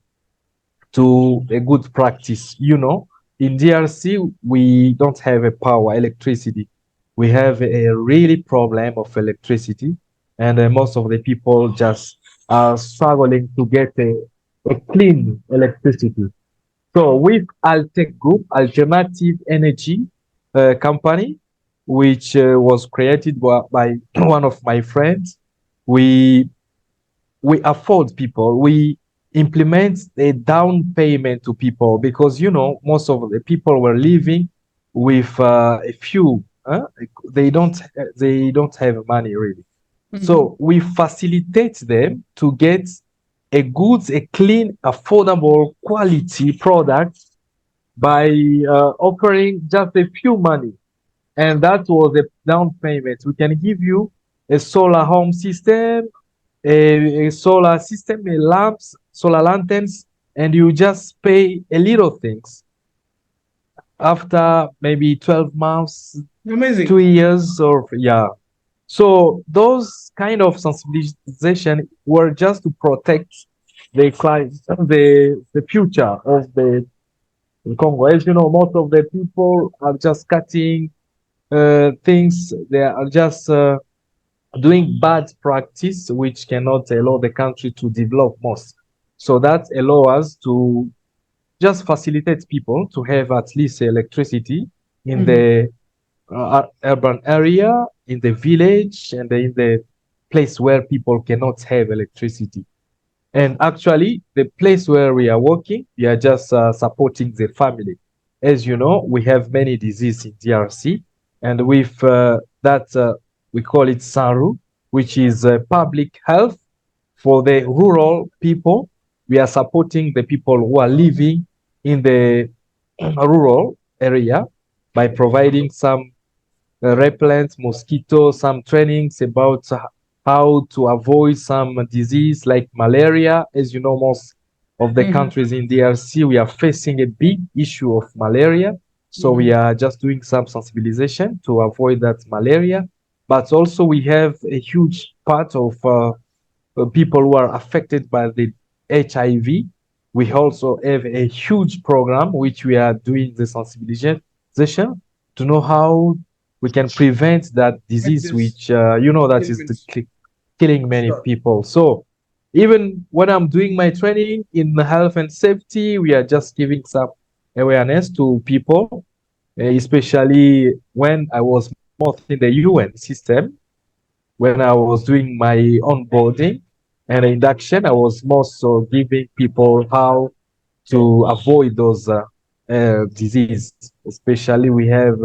to a good practice. You know, in DRC, we don't have a power, electricity. We have a really problem of electricity, and most of the people just are struggling to get a clean electricity. So with Altec Group, Alternative Energy Company, which was created by one of my friends, we we afford people. We implement a down payment to people because you know most of the people were living with a few. They don't have money really. So we facilitate them to get a clean, affordable, quality product by offering just a few money, and that was a down payment. We can give you a solar home system, a solar system, a lamps, solar lanterns, and you just pay a little things. After maybe 12 months, Amazing. 2 years, or yeah. So those kind of sensibilization were just to protect the client, the future of the Congo. As you know, most of the people are just cutting things. They are just doing bad practice which cannot allow the country to develop most. So that allow us to just facilitate people to have at least electricity in the urban area, in the village, and in the place where people cannot have electricity. And actually, the place where we are working, we are just supporting the family. As you know, we have many diseases in DRC, and with that, we call it SARU, which is public health for the rural people. We are supporting the people who are living in the rural area by providing some repellents, mosquitoes, some trainings about how to avoid some disease like malaria. As you know, most of the countries in DRC, we are facing a big issue of malaria. So we are just doing some sensibilization to avoid that malaria. But also we have a huge part of people who are affected by the HIV. We also have a huge program which we are doing the sensibilization to know how we can prevent that disease, which you know that is killing many people. So even when I'm doing my training in health and safety, we are just giving some awareness to people, especially when I was most in the UN system, when I was doing my onboarding and induction, I was more so giving people how to avoid those disease. Especially we have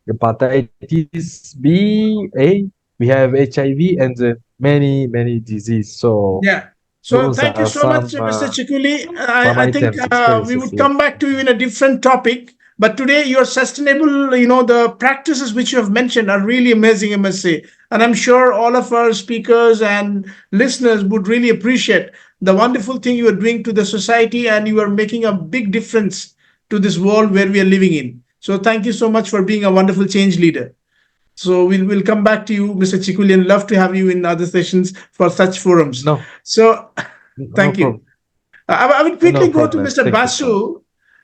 hepatitis B, A, we have HIV, and many disease. So Yeah. So those thank you are so much, some Mr. Chikuli. some I think items, we experiences. would Yeah. come back to you in a different topic. But today, your sustainable, the practices which you have mentioned are really amazing, I must say. And I'm sure all of our speakers and listeners would really appreciate the wonderful thing you are doing to the society, and you are making a big difference to this world where we are living in. So thank you so much for being a wonderful change leader. So we'll come back to you, Mr. Chikulian. Love to have you in other sessions for such forums. No, So no thank you. problem. I will No quickly go to problem. Mr. Thank you so much. Basu.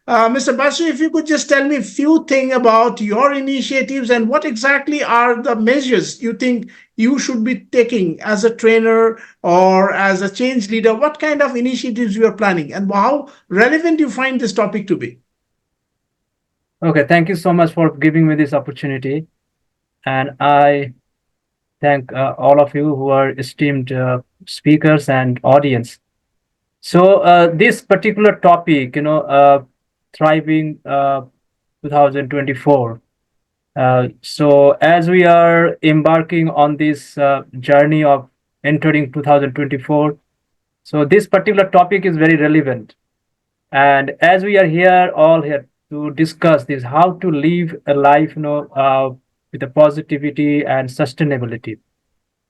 Mr. Basu, if you could just tell me a few things about your initiatives and what exactly are the measures you think you should be taking as a trainer or as a change leader. What kind of initiatives you are planning and how relevant you find this topic to be? Okay, thank you so much for giving me this opportunity. And I thank all of you who are esteemed speakers and audience. So this particular topic, thriving 2024. So as we are embarking on this journey of entering 2024, so this particular topic is very relevant. And as we are here, all here to discuss this, how to live a life, with a positivity and sustainability.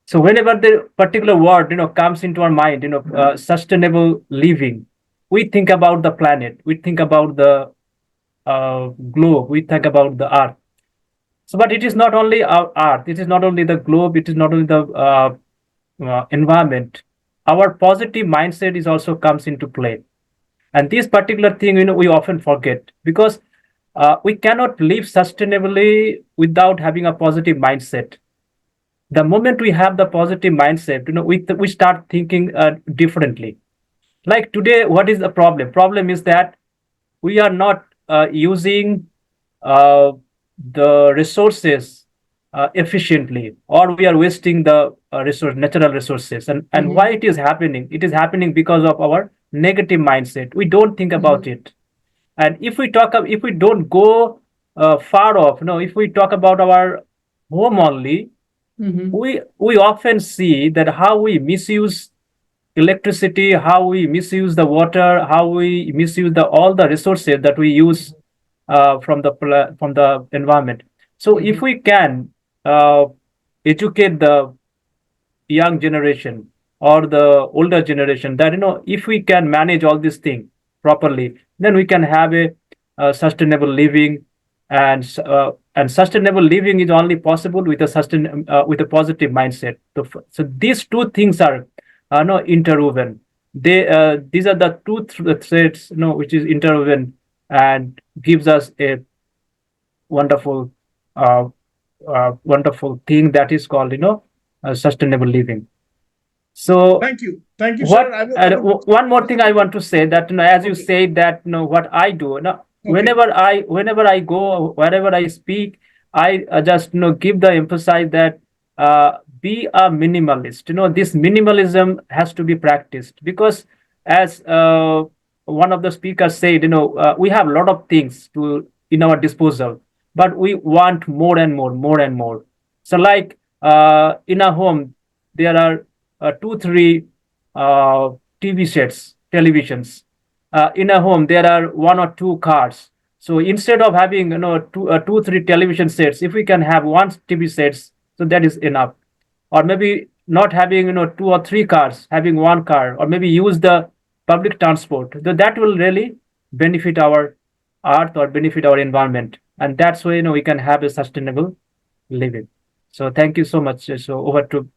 So whenever the particular word, comes into our mind, sustainable living, we think about the planet, we think about the globe, we think about the earth. So, but it is not only our earth, it is not only the globe, it is not only the environment. Our positive mindset is also comes into play. And this particular thing, we often forget because we cannot live sustainably without having a positive mindset. The moment we have the positive mindset, we start thinking differently. Like today, what is the problem? Problem is that we are not using uh, the resources efficiently, or we are wasting the natural resources. And why it is happening? It is happening because of our negative mindset. We don't think about it. And if we don't go far off, if we talk about our home only, we often see that how we misuse electricity, how we misuse the water, how we misuse the all the resources that we use from the environment. So if we can uh, educate the young generation or the older generation that if we can manage all these things properly, then we can have a sustainable living. And sustainable living is only possible with a positive mindset. So these two things are no interwoven. These are the two threads, which is interwoven and gives us a wonderful wonderful thing that is called sustainable living. So Thank you, sir. what one more thing I want to say that as you Okay. said that what I do now, Okay. whenever I go, wherever I speak, I just give the emphasis that be a minimalist. This minimalism has to be practiced because as one of the speakers said, we have a lot of things to in our disposal, but we want more and more, more and more. So like in a home, there are two, three TV sets, televisions. In a home, there are one or two cars. So instead of having two, three television sets, if we can have one TV sets, so that is enough. Or maybe not having two or three cars, having one car, or maybe use the public transport. So that will really benefit our earth or benefit our environment, and that's why we can have a sustainable living. So thank you so much. So over to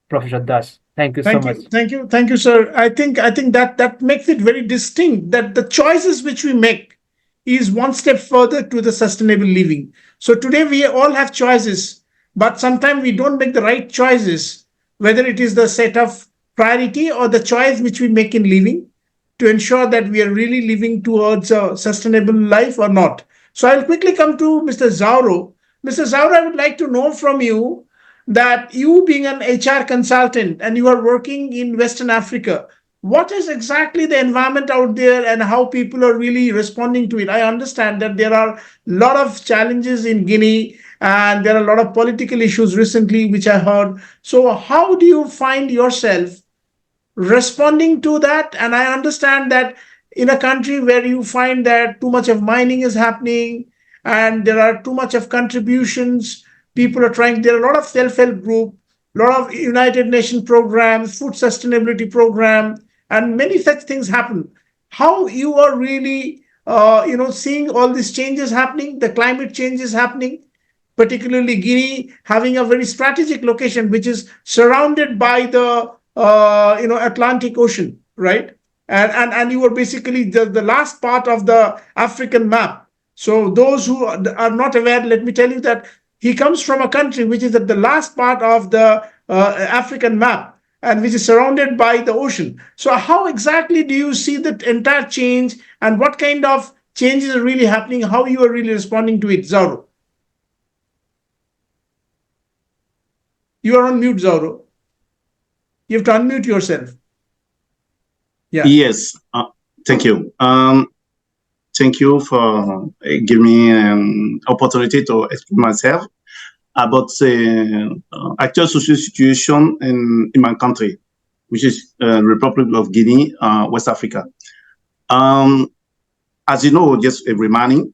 Professor Das. Thank you so much. Thank you, sir. I think that makes it very distinct that the choices which we make is one step further to the sustainable living. So today we all have choices, but sometimes we don't make the right choices, whether it is the set of priority or the choice which we make in living to ensure that we are really living towards a sustainable life or not. So I'll quickly come to Mr. Zauro. Mr. Zauro, I would like to know from you that you being an HR consultant and you are working in Western Africa, what is exactly the environment out there and how people are really responding to it? I understand that there are a lot of challenges in Guinea and there are a lot of political issues recently, which I heard. So, how do you find yourself responding to that? And I understand that in a country where you find that too much of mining is happening and there are too much of contributions, people are trying, there are a lot of self-help group, a lot of United Nations programs, food sustainability program, and many such things happen. How you are really seeing all these changes happening, the climate change is happening, particularly Guinea having a very strategic location, which is surrounded by the Atlantic Ocean, right? And you were basically the last part of the African map. So those who are not aware, let me tell you that he comes from a country which is at the last part of the African map and which is surrounded by the ocean. So how exactly do you see the entire change, and what kind of changes are really happening? How you are really responding to it, Zauro? You are on mute, Zauro. You have to unmute yourself. Yeah. Yes. Thank you. Thank you for giving me an opportunity to explain myself about the actual social situation in my country, which is Republic of Guinea, West Africa. As you know, just a reminding,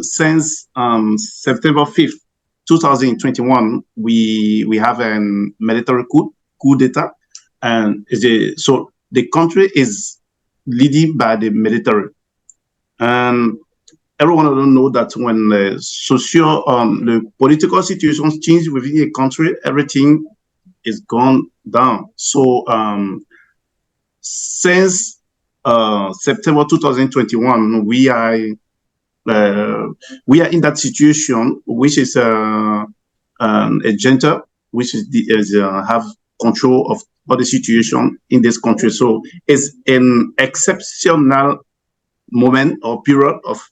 since September 5th, 2021, we have a military coup d'etat, and so the country is leading by the military. And everyone don't know that when the political situations change within a country, everything is gone down. So since September 2021, we are in that situation, which is a junta, which is have control of all the situation in this country. So it's an exceptional moment or period of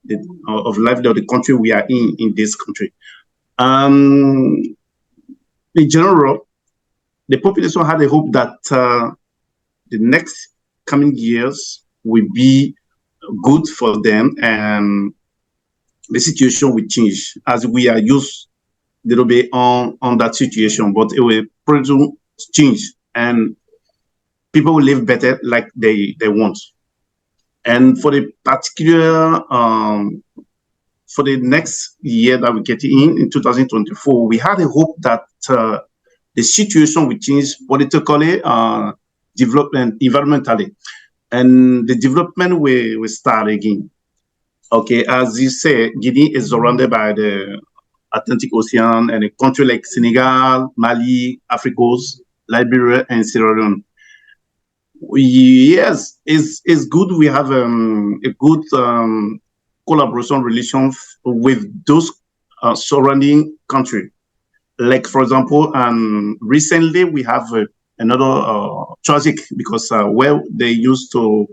life of the country we are in this country. In general, the population had a hope that the next coming years will be good for them and the situation will change as we are used a little bit on that situation, but it will probably change and people will live better like they want. And for the particular, for the next year that we get in 2024, we had a hope that the situation will change politically, development, environmentally, and the development will start again. Okay, as you say, Guinea is surrounded by the Atlantic Ocean, and a country like Senegal, Mali, Africa, Liberia, and Sierra Leone. Yes, it's good. We have a good collaboration relations with those surrounding countries. Like for example, recently we have another tragic because where they used to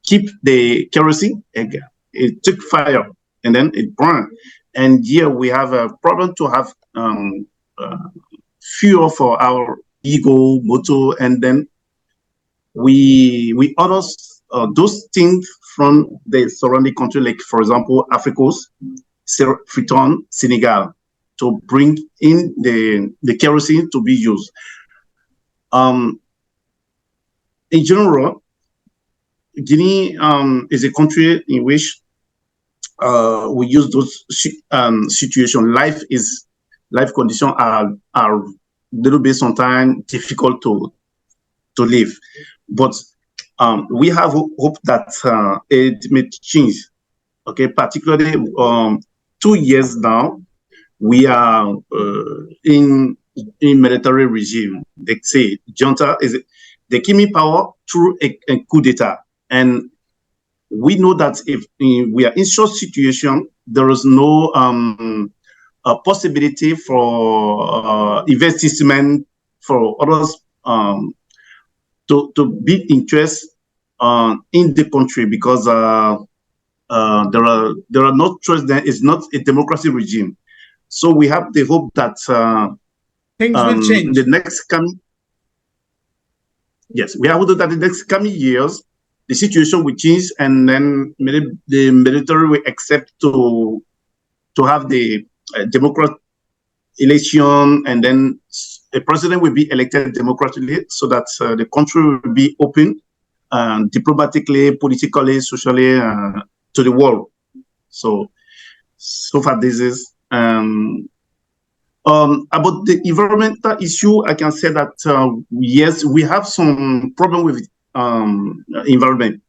keep the kerosene, it took fire and then it burned. And here we have a problem to have fuel for our ego, motor, and then we order those things from the surrounding country, like for example, Africa's, Freetown, Senegal, to bring in the kerosene to be used. In general, Guinea is a country in which we use those situations. Life conditions are little bit sometimes difficult to live, but we have hope that it may change. Okay, particularly 2 years now, we are in military regime. They say junta is they give me power through a coup d'etat, and we know that if we are in such situation, there is no a possibility for investment for others to be interest in the country because there are no choice. There is not a democracy regime, so we have the hope that things will change. The next coming. Yes, we have hope that the next coming years the situation will change, and then the military will accept to have the democratic election, and then a president will be elected democratically, so that the country will be open diplomatically, politically, socially to the world. So far this is about the environmental issue. I can say that yes, we have some problem with environment.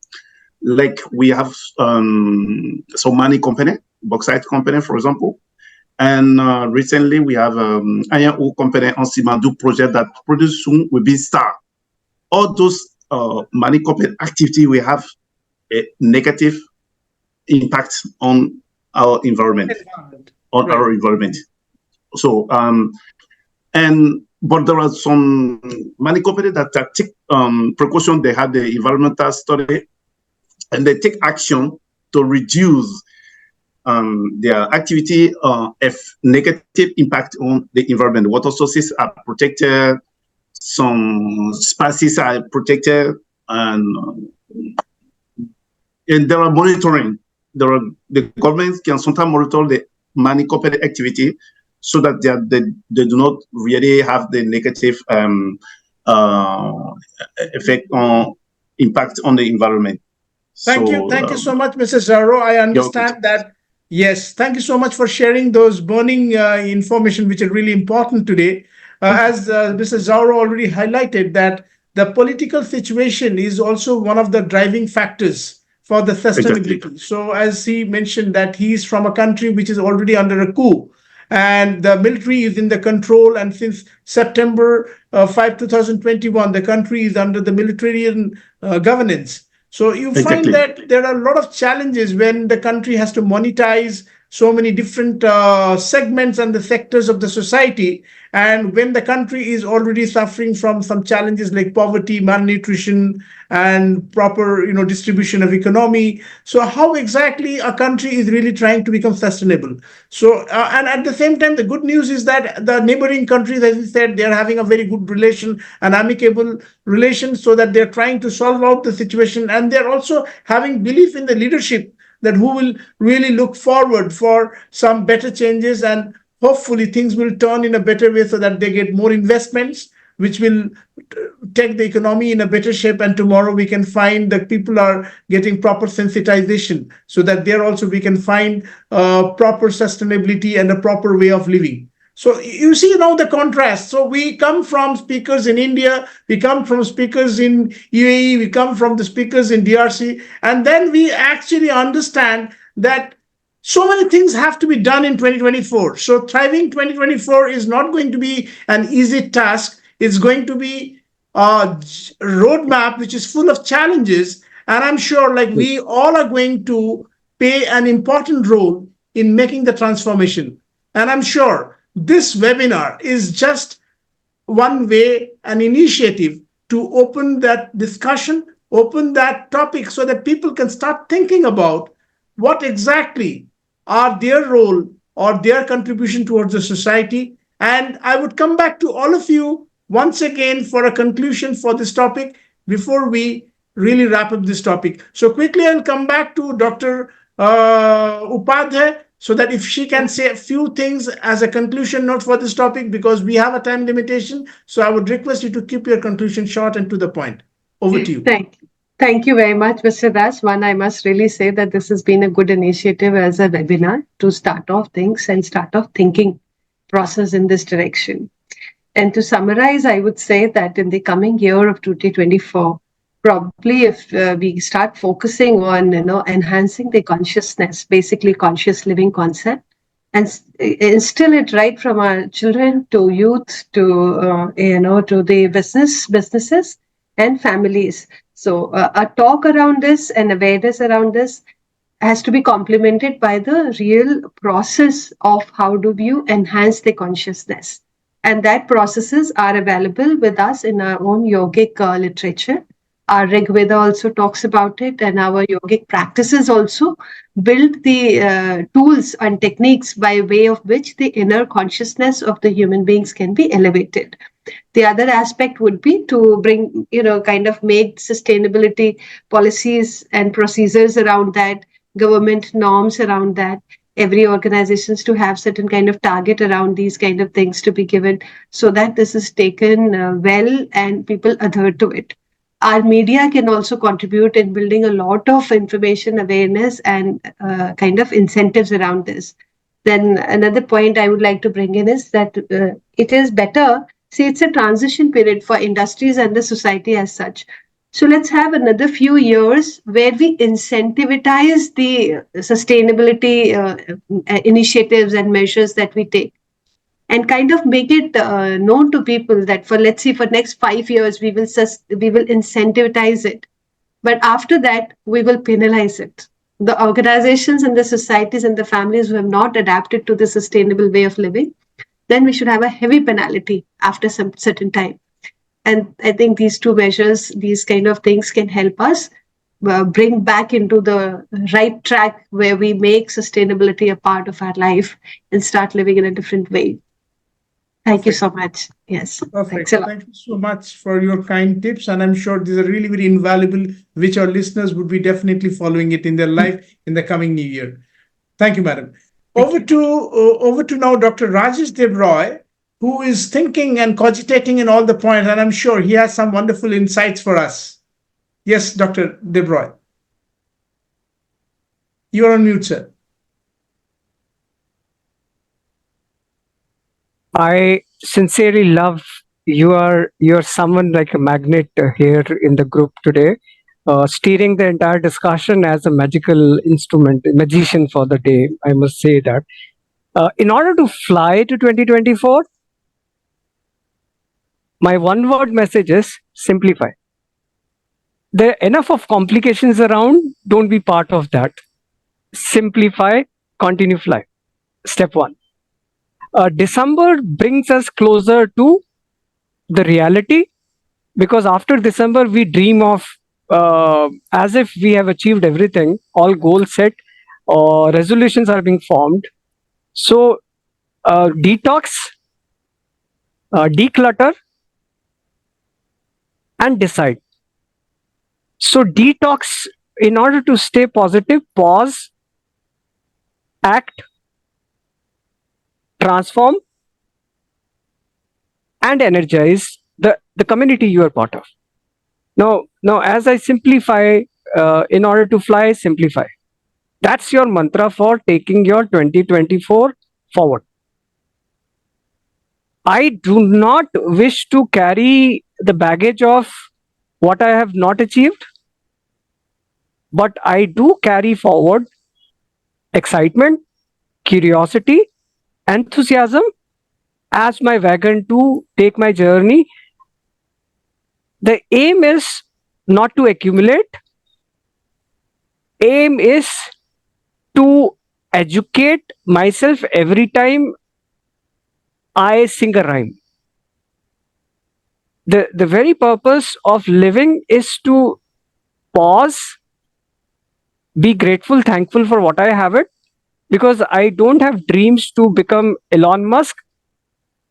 like we have so many company, bauxite company, for example. And recently we have iron ore company on Simandou project that produce soon will be start. All those many company activity will have a negative impact on our environment, our environment. So but there are some many companies that take precaution. They have the environmental study and they take action to reduce their activity if negative impact on the environment. Water sources are protected, some species are protected, and there are monitoring. The government can sometimes monitor the many corporate activity so that they do not really have the negative effect on impact on the environment. Thank you so much, Mrs. Zaro. I understand that. Yes, thank you so much for sharing those burning information, which are really important today. As Mrs. Zaro already highlighted, that the political situation is also one of the driving factors for the sustainability. Exactly. So, as he mentioned, that he is from a country which is already under a coup, and the military is in the control. And since September 5, 2021, the country is under the military governance. So you find that there are a lot of challenges when the country has to monetize so many different segments and the sectors of the society. And when the country is already suffering from some challenges like poverty, malnutrition, and proper distribution of economy. So how exactly a country is really trying to become sustainable? So and at the same time, the good news is that the neighboring countries, as you said, they are having a very good relation, an amicable relation, so that they're trying to solve out the situation, and they're also having belief in the leadership that who will really look forward for some better changes, and hopefully things will turn in a better way so that they get more investments, which will take the economy in a better shape. And tomorrow we can find that people are getting proper sensitization, so that there also we can find proper sustainability and a proper way of living. So you see now the contrast. So we come from speakers in India, we come from speakers in UAE, we come from the speakers in DRC, and then we actually understand that so many things have to be done in 2024. So thriving 2024 is not going to be an easy task. It's going to be a roadmap which is full of challenges. And I'm sure like we all are going to play an important role in making the transformation. And I'm sure this webinar is just one way, an initiative to open that discussion, open that topic, so that people can start thinking about what exactly are their role or their contribution towards the society. And I would come back to all of you once again for a conclusion for this topic before we really wrap up this topic. So quickly, I'll come back to Dr. Upadhyay, so that if she can say a few things as a conclusion note for this topic, because we have a time limitation. So I would request you to keep your conclusion short and to the point. Over to you. Thank you very much, Mr. Das. One, I must really say that this has been a good initiative as a webinar to start off things and start off thinking process in this direction. And to summarize, I would say that in the coming year of 2024, probably if we start focusing on enhancing the consciousness, basically conscious living concept, and instill it right from our children to youth to to the businesses and families. So a talk around this and awareness around this has to be complemented by the real process of how do you enhance the consciousness. And that processes are available with us in our own yogic literature. Our Rig Veda also talks about it, and our yogic practices also build the tools and techniques by way of which the inner consciousness of the human beings can be elevated. The other aspect would be to bring, kind of make sustainability policies and procedures around that, government norms around that, every organizations to have certain kind of target around these kind of things to be given, so that this is taken well and people adhere to it. Our media can also contribute in building a lot of information awareness and kind of incentives around this. Then another point I would like to bring in is that it is better, see, it's a transition period for industries and the society as such. So let's have another few years where we incentivize the sustainability initiatives and measures that we take, and kind of make it known to people that for, let's say, for next 5 years we will incentivize it, but after that we will penalize it. The organizations and the societies and the families who have not adapted to the sustainable way of living, then we should have a heavy penalty after some certain time. And I think these two measures, these kind of things can help us bring back into the right track where we make sustainability a part of our life and start living in a different way. Thank you so much. Yes. Perfect. Thanks a lot. Thank you so much for your kind tips. And I'm sure these are really very invaluable, which our listeners would be definitely following it in their life in the coming new year. Thank you, madam. Over to now Dr. Rajesh Devroy, who is thinking and cogitating in all the points, and I'm sure he has some wonderful insights for us. Yes, Dr. Devroy. You are on mute, sir. I sincerely love you're someone like a magnet here in the group today, steering the entire discussion as a magical instrument, magician for the day. I must say that. In order to fly to 2024, my one-word message is simplify. There are enough of complications around. Don't be part of that. Simplify, continue fly. Step one. December brings us closer to the reality, because after December we dream of as if we have achieved everything, all goals set, or resolutions are being formed. So detox, declutter, and decide. So detox, in order to stay positive, pause, act, transform, and energize the community you are part of. Now, as I simplify, in order to fly, simplify. That's your mantra for taking your 2024 forward. I do not wish to carry the baggage of what I have not achieved, but I do carry forward excitement, curiosity, enthusiasm as my wagon to take my journey. The aim is not to accumulate. Aim is to educate myself every time I sing a rhyme. The very purpose of living is to pause, be grateful, thankful for what I have it, because I don't have dreams to become Elon Musk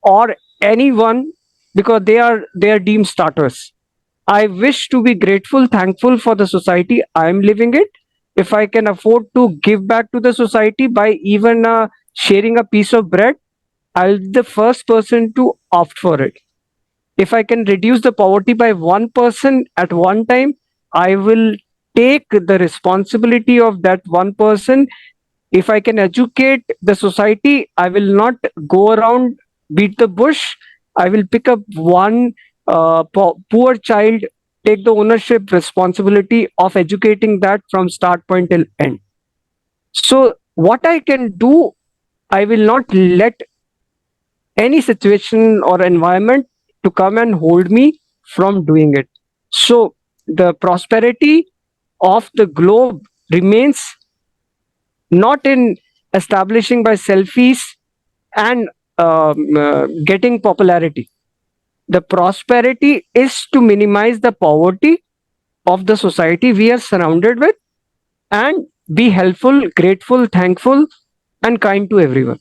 or anyone, because they are dream starters. I wish to be grateful, thankful for the society I'm living it. If I can afford to give back to the society by even sharing a piece of bread, I'll be the first person to opt for it. If I can reduce the poverty by 1% at one time, I will take the responsibility of that 1%. If I can educate the society, I will not go around, beat the bush. I will pick up one poor child, take the ownership responsibility of educating that from start point till end. So what I can do, I will not let any situation or environment to come and hold me from doing it. So the prosperity of the globe remains not in establishing by selfies and getting popularity. The prosperity is to minimize the poverty of the society we are surrounded with and be helpful, grateful, thankful, and kind to everyone.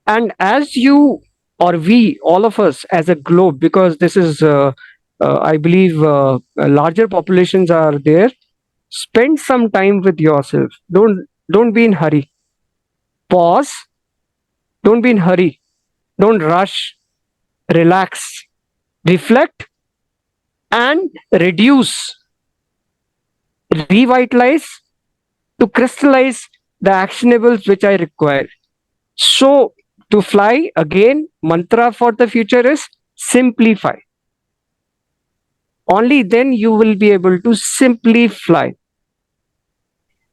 And as you or we, all of us as a globe, because this is, I believe, larger populations are there, spend some time with yourself. Don't be in hurry. Pause. Don't be in hurry. Don't rush. Relax. Reflect and reduce. Revitalize to crystallize the actionables which I require. So to fly, again, mantra for the future is simplify. only then you will be able to simply fly.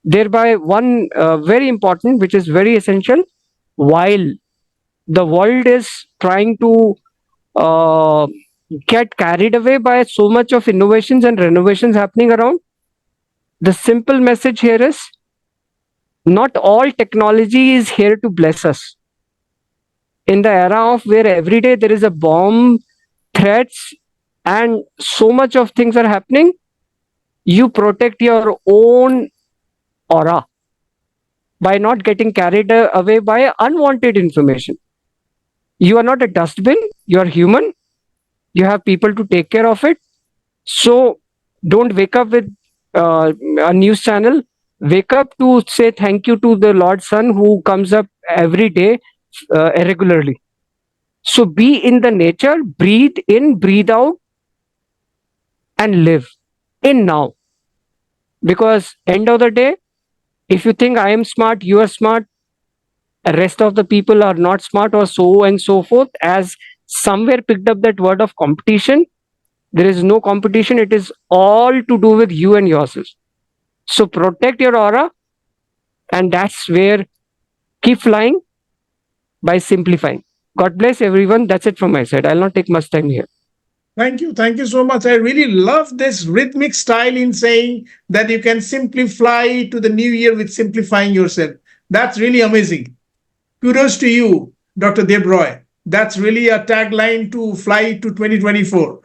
Thereby, one very important, which is very essential, while the world is trying to uh, get carried away by so much of innovations and renovations happening around, the simple message here is not all technology is here to bless us. In the era of where every day there is a bomb, threats, and so much of things are happening, you protect your own aura by not getting carried away by unwanted information. You are not a dustbin, you are human, you have people to take care of it. So don't wake up with a news channel. Wake up to say thank you to the Lord's Son who comes up every day irregularly. So be in the nature, breathe in, breathe out, and live in now. Because end of the day, if you think I am smart, you are smart, rest of the people are not smart, or so and so forth, as somewhere picked up that word of competition. There is no competition. It is all to do with you and yourself. So protect your aura, and that's where keep flying by simplifying. God bless everyone. That's it from my side. I'll not take much time here. Thank you. Thank you so much. I really love this rhythmic style in saying that you can simply fly to the new year with simplifying yourself. That's really amazing. Kudos to you, Dr. Debroy. That's really a tagline to fly to 2024.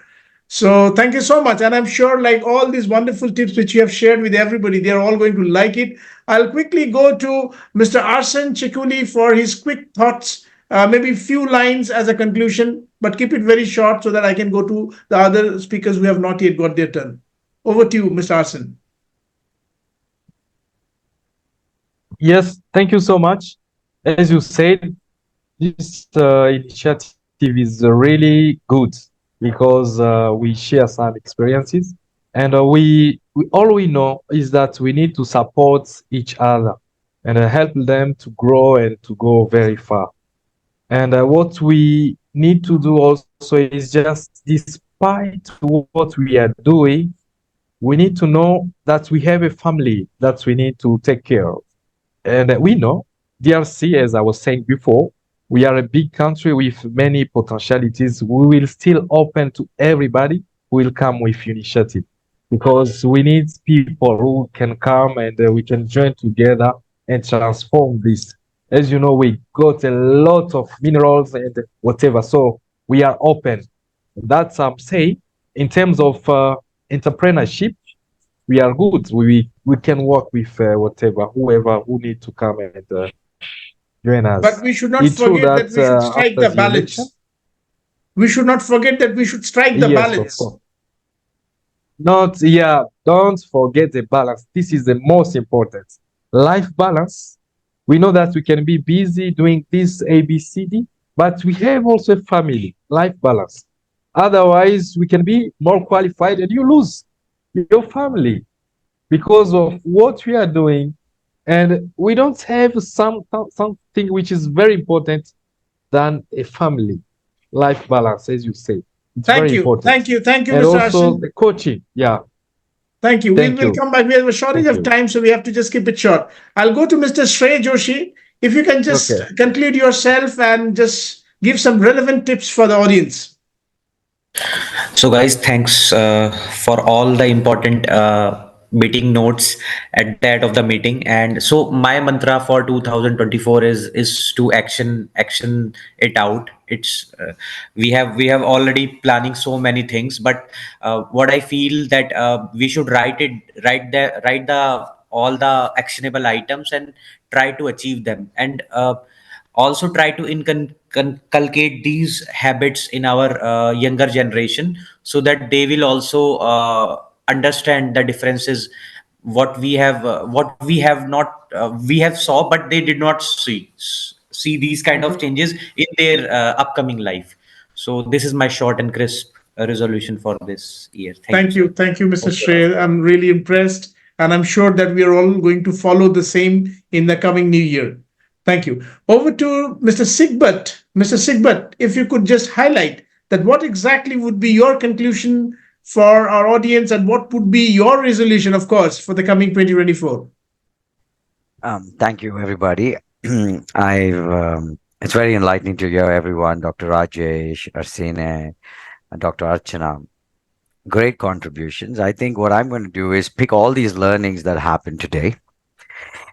So thank you so much. And I'm sure like all these wonderful tips which you have shared with everybody, they're all going to like it. I'll quickly go to Mr. Arsen Chikuli for his quick thoughts, maybe few lines as a conclusion, but keep it very short so that I can go to the other speakers who have not yet got their turn. Over to you, Mr. Arsen. Yes, thank you so much. As you said, this initiative is really good because we share some experiences, and we all we know is that we need to support each other and help them to grow and to go very far. And what we need to do also is just, despite what we are doing, we need to know that we have a family that we need to take care of. And we know DRC, as I was saying before, we are a big country with many potentialities. We will still open to everybody who will come with initiative, because we need people who can come and we can join together and transform this. As you know, we got a lot of minerals and whatever, so we are open. That's saying, in terms of entrepreneurship, we are good. We can work with whatever, whoever who need to come and join us. But we should not It's true forget that that we should strike after the the election, balance. We should not forget that we should strike the yes, of balance. course. Not, yeah, don't forget the balance. This is the most important. Life balance. We know that we can be busy doing this ABCD, but we have also a family, life balance. Otherwise, we can be more qualified and you lose your family because of what we are doing. And we don't have something which is very important than a family life balance, as you say. It's Thank very you. important. Thank you. Thank you, And Mr. also Arsen. the coaching. Yeah. Thank you. Thank We'll you. come back. We have a shortage Thank of you. time, so we have to just keep it short. I'll go to Mr. Shrey Joshi. If you can just Okay. conclude yourself and just give some relevant tips for the audience. So, guys, thanks for all the important meeting notes at the end of the meeting. And so, my mantra for 2024 is to action it out. It's we have already planning so many things, but what I feel that we should write the all the actionable items and try to achieve them, and also try to inculcate these habits in our younger generation, so that they will also understand the differences what we have not we have saw, but they did not see these kind of changes in their upcoming life. So this is my short and crisp resolution for this year. Thank you Thank so you. much. Thank you, Mr. Shrey. I'm really impressed. And I'm sure that we are all going to follow the same in the coming new year. Thank you. Over to Mr. Sigbert. Mr. Sigbert, if you could just highlight that what exactly would be your conclusion for our audience, and what would be your resolution, of course, for the coming 2024? Thank you, everybody. It's very enlightening to hear everyone, Dr. Rajesh, Arsene, and Dr. Archana. Great contributions. I think what I'm going to do is pick all these learnings that happened today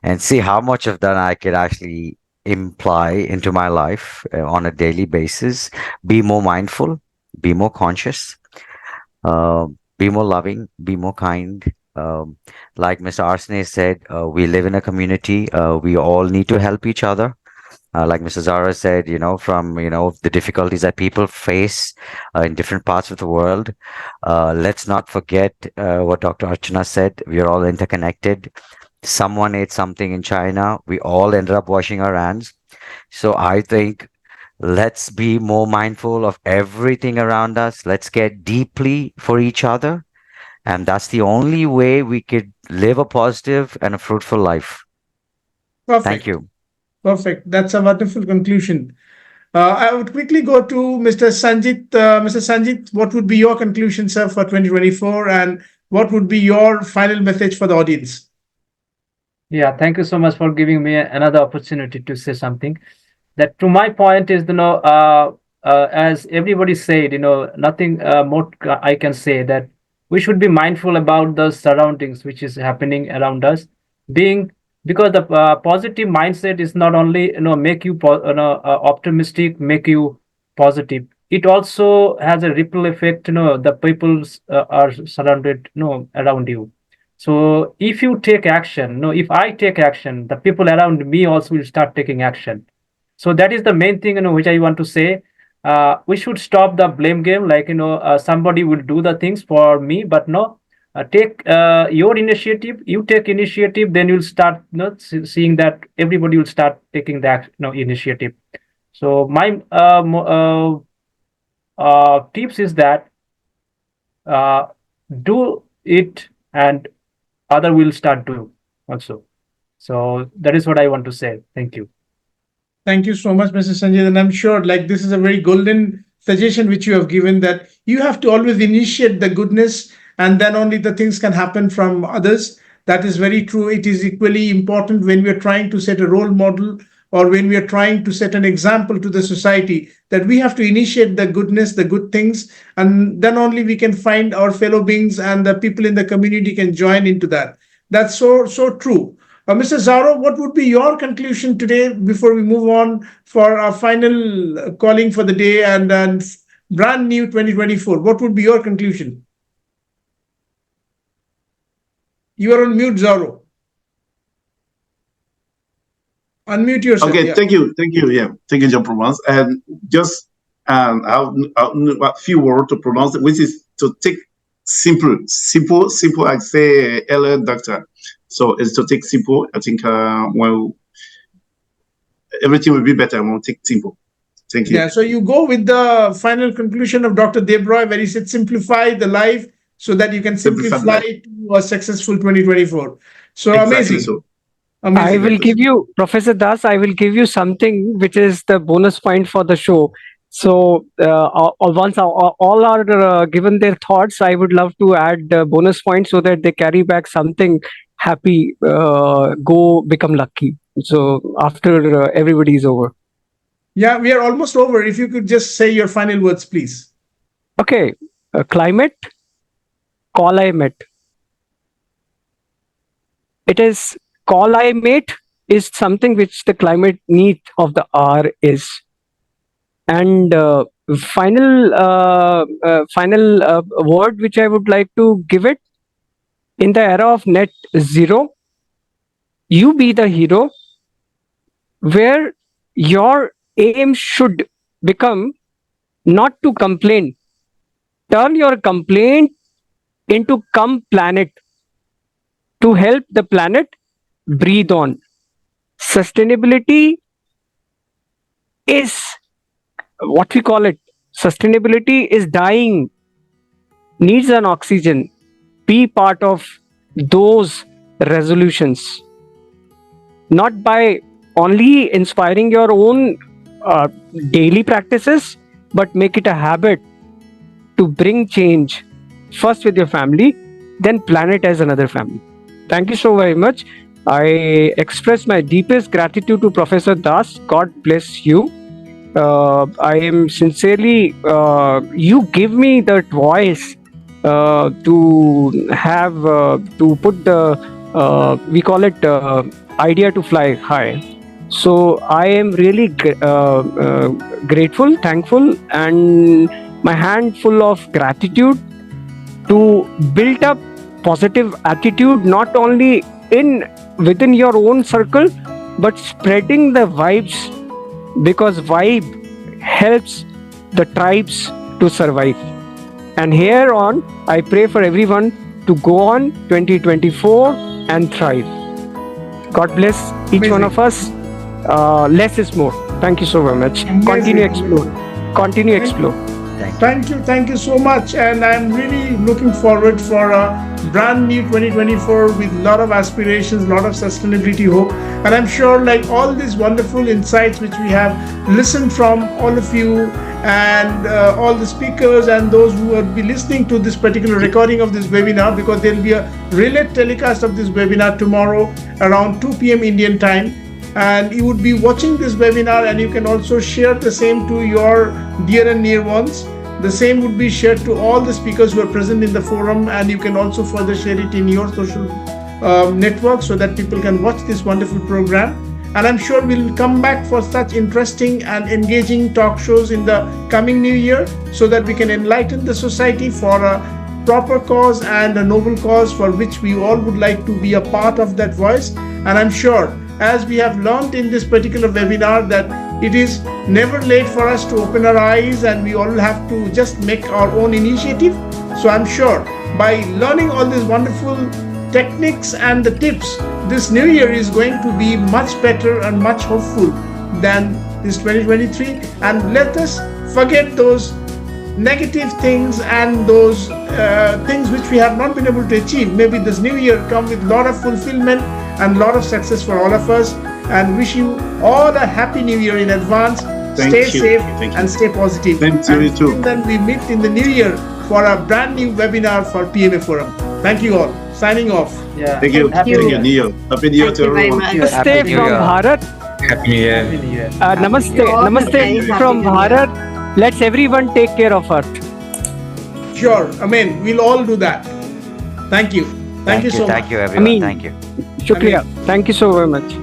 and see how much of that I could actually imply into my life on a daily basis. Be more mindful, be more conscious, uh, be more loving, be more kind. Like Mr. Arsene said, we live in a community. We all need to help each other. Like Mr. Zara said, from the difficulties that people face in different parts of the world. Let's not forget what Dr. Archana said. We are all interconnected. Someone ate something in China. We all ended up washing our hands. So I think let's be more mindful of everything around us. Let's care deeply for each other. And that's the only way we could live a positive and a fruitful life. Perfect. Thank you. Perfect. That's a wonderful conclusion. I would quickly go to Mr. Sanjit. Mr. Sanjit, what would be your conclusion, sir, for 2024, and what would be your final message for the audience? Yeah, thank you so much for giving me another opportunity to say something. That to my point is, as everybody said, nothing more I can say, that we should be mindful about the surroundings which is happening around us, being because the positive mindset is not only make you optimistic, make you positive. It also has a ripple effect. The people are surrounded around you. So if you take action, if I take action, the people around me also will start taking action. So that is the main thing, which I want to say. We should stop the blame game. Like somebody will do the things for me, but no. Take your initiative. You take initiative, then you'll start seeing that everybody will start taking that initiative. So my tips is that do it, and other will start doing also. So that is what I want to say. Thank you. Thank you so much, Mr. Sanjay. And I'm sure this is a very golden suggestion which you have given, that you have to always initiate the goodness, and then only the things can happen from others. That is very true. It is equally important when we are trying to set a role model, or when we are trying to set an example to the society, that we have to initiate the goodness, the good things, and then only we can find our fellow beings, and the people in the community can join into that. That's so true. Mr. Zaro, what would be your conclusion today before we move on for our final calling for the day and brand new 2024? What would be your conclusion? You are on mute, Zaro. Unmute yourself. Okay, yeah. thank you. Yeah, thank you, John Provence. And just a few words to pronounce it, which is to take simple. I say earlier, doctor. So it's to take simple. I think everything will be better when we take simple. Thank you. Yeah. So you go with the final conclusion of Dr. Debroy, where he said, simplify the life so that you can simplify to a successful 2024. So exactly amazing. So. Amazing. I will give you, Professor Das, I will give you something which is the bonus point for the show. So once all are given their thoughts, I would love to add bonus points so that they carry back something happy, go become lucky. So after everybody is over. Yeah, we are almost over. If you could just say your final words, please. Okay. Climate, call I met. It is call I mate is something which the climate need of the hour is. And final word which I would like to give it, in the era of net zero, you be the hero, where your aim should become not to complain. Turn your complaint into come planet, to help the planet breathe on. Sustainability is what we call it. Sustainability is dying, needs an oxygen. Be part of those resolutions, not by only inspiring your own daily practices, but make it a habit to bring change first with your family, then planet as another family. Thank you so very much. I express my deepest gratitude to Professor Das. God bless you. I am sincerely, you give me that voice to have, to put the, we call it idea to fly high. So I am really grateful, thankful, and my hand full of gratitude to build up positive attitude, not only in within your own circle, but spreading the vibes, because vibe helps the tribes to survive. And here on, I pray for everyone to go on 2024 and thrive. God bless each one of us. Less is more. Thank you so very much. Amazing. Continue explore. Continue explore. Thank you so much, and I'm really looking forward for a brand new 2024 with a lot of aspirations, a lot of sustainability hope, and I'm sure like all these wonderful insights which we have listened from all of you and all the speakers and those who will be listening to this particular recording of this webinar, because there will be a relay telecast of this webinar tomorrow around 2 p.m. Indian time. And you would be watching this webinar, and you can also share the same to your dear and near ones. The same would be shared to all the speakers who are present in the forum, and you can also further share it in your social network so that people can watch this wonderful program. And I'm sure we'll come back for such interesting and engaging talk shows in the coming new year, so that we can enlighten the society for a proper cause and a noble cause for which we all would like to be a part of that voice. And I'm sure, as we have learned in this particular webinar, that it is never late for us to open our eyes, and we all have to just make our own initiative. So I'm sure by learning all these wonderful techniques and the tips, this new year is going to be much better and much hopeful than this 2023. And let us forget those negative things and those things which we have not been able to achieve. Maybe this new year come with a lot of fulfillment and a lot of success for all of us, and wish you all a happy new year in advance. Stay safe and stay positive. Thank you too. And then we meet in the new year for a brand new webinar for PMA Forum. Thank you all. Signing off. Yeah. Thank you. Thank you. Thank you, Neil. Happy New Year Thank to you very everyone. much. Namaste Happy New from Year. Bharat. Happy New Year. Happy New Year. Namaste. you all. Namaste Very from happy New Year. Bharat. Let's everyone take care of Earth. Sure. Amen. We'll all do that. Thank you. Thank you so much. Thank you, everyone. Ameen. Thank you. Shukriya. Thank you so very much.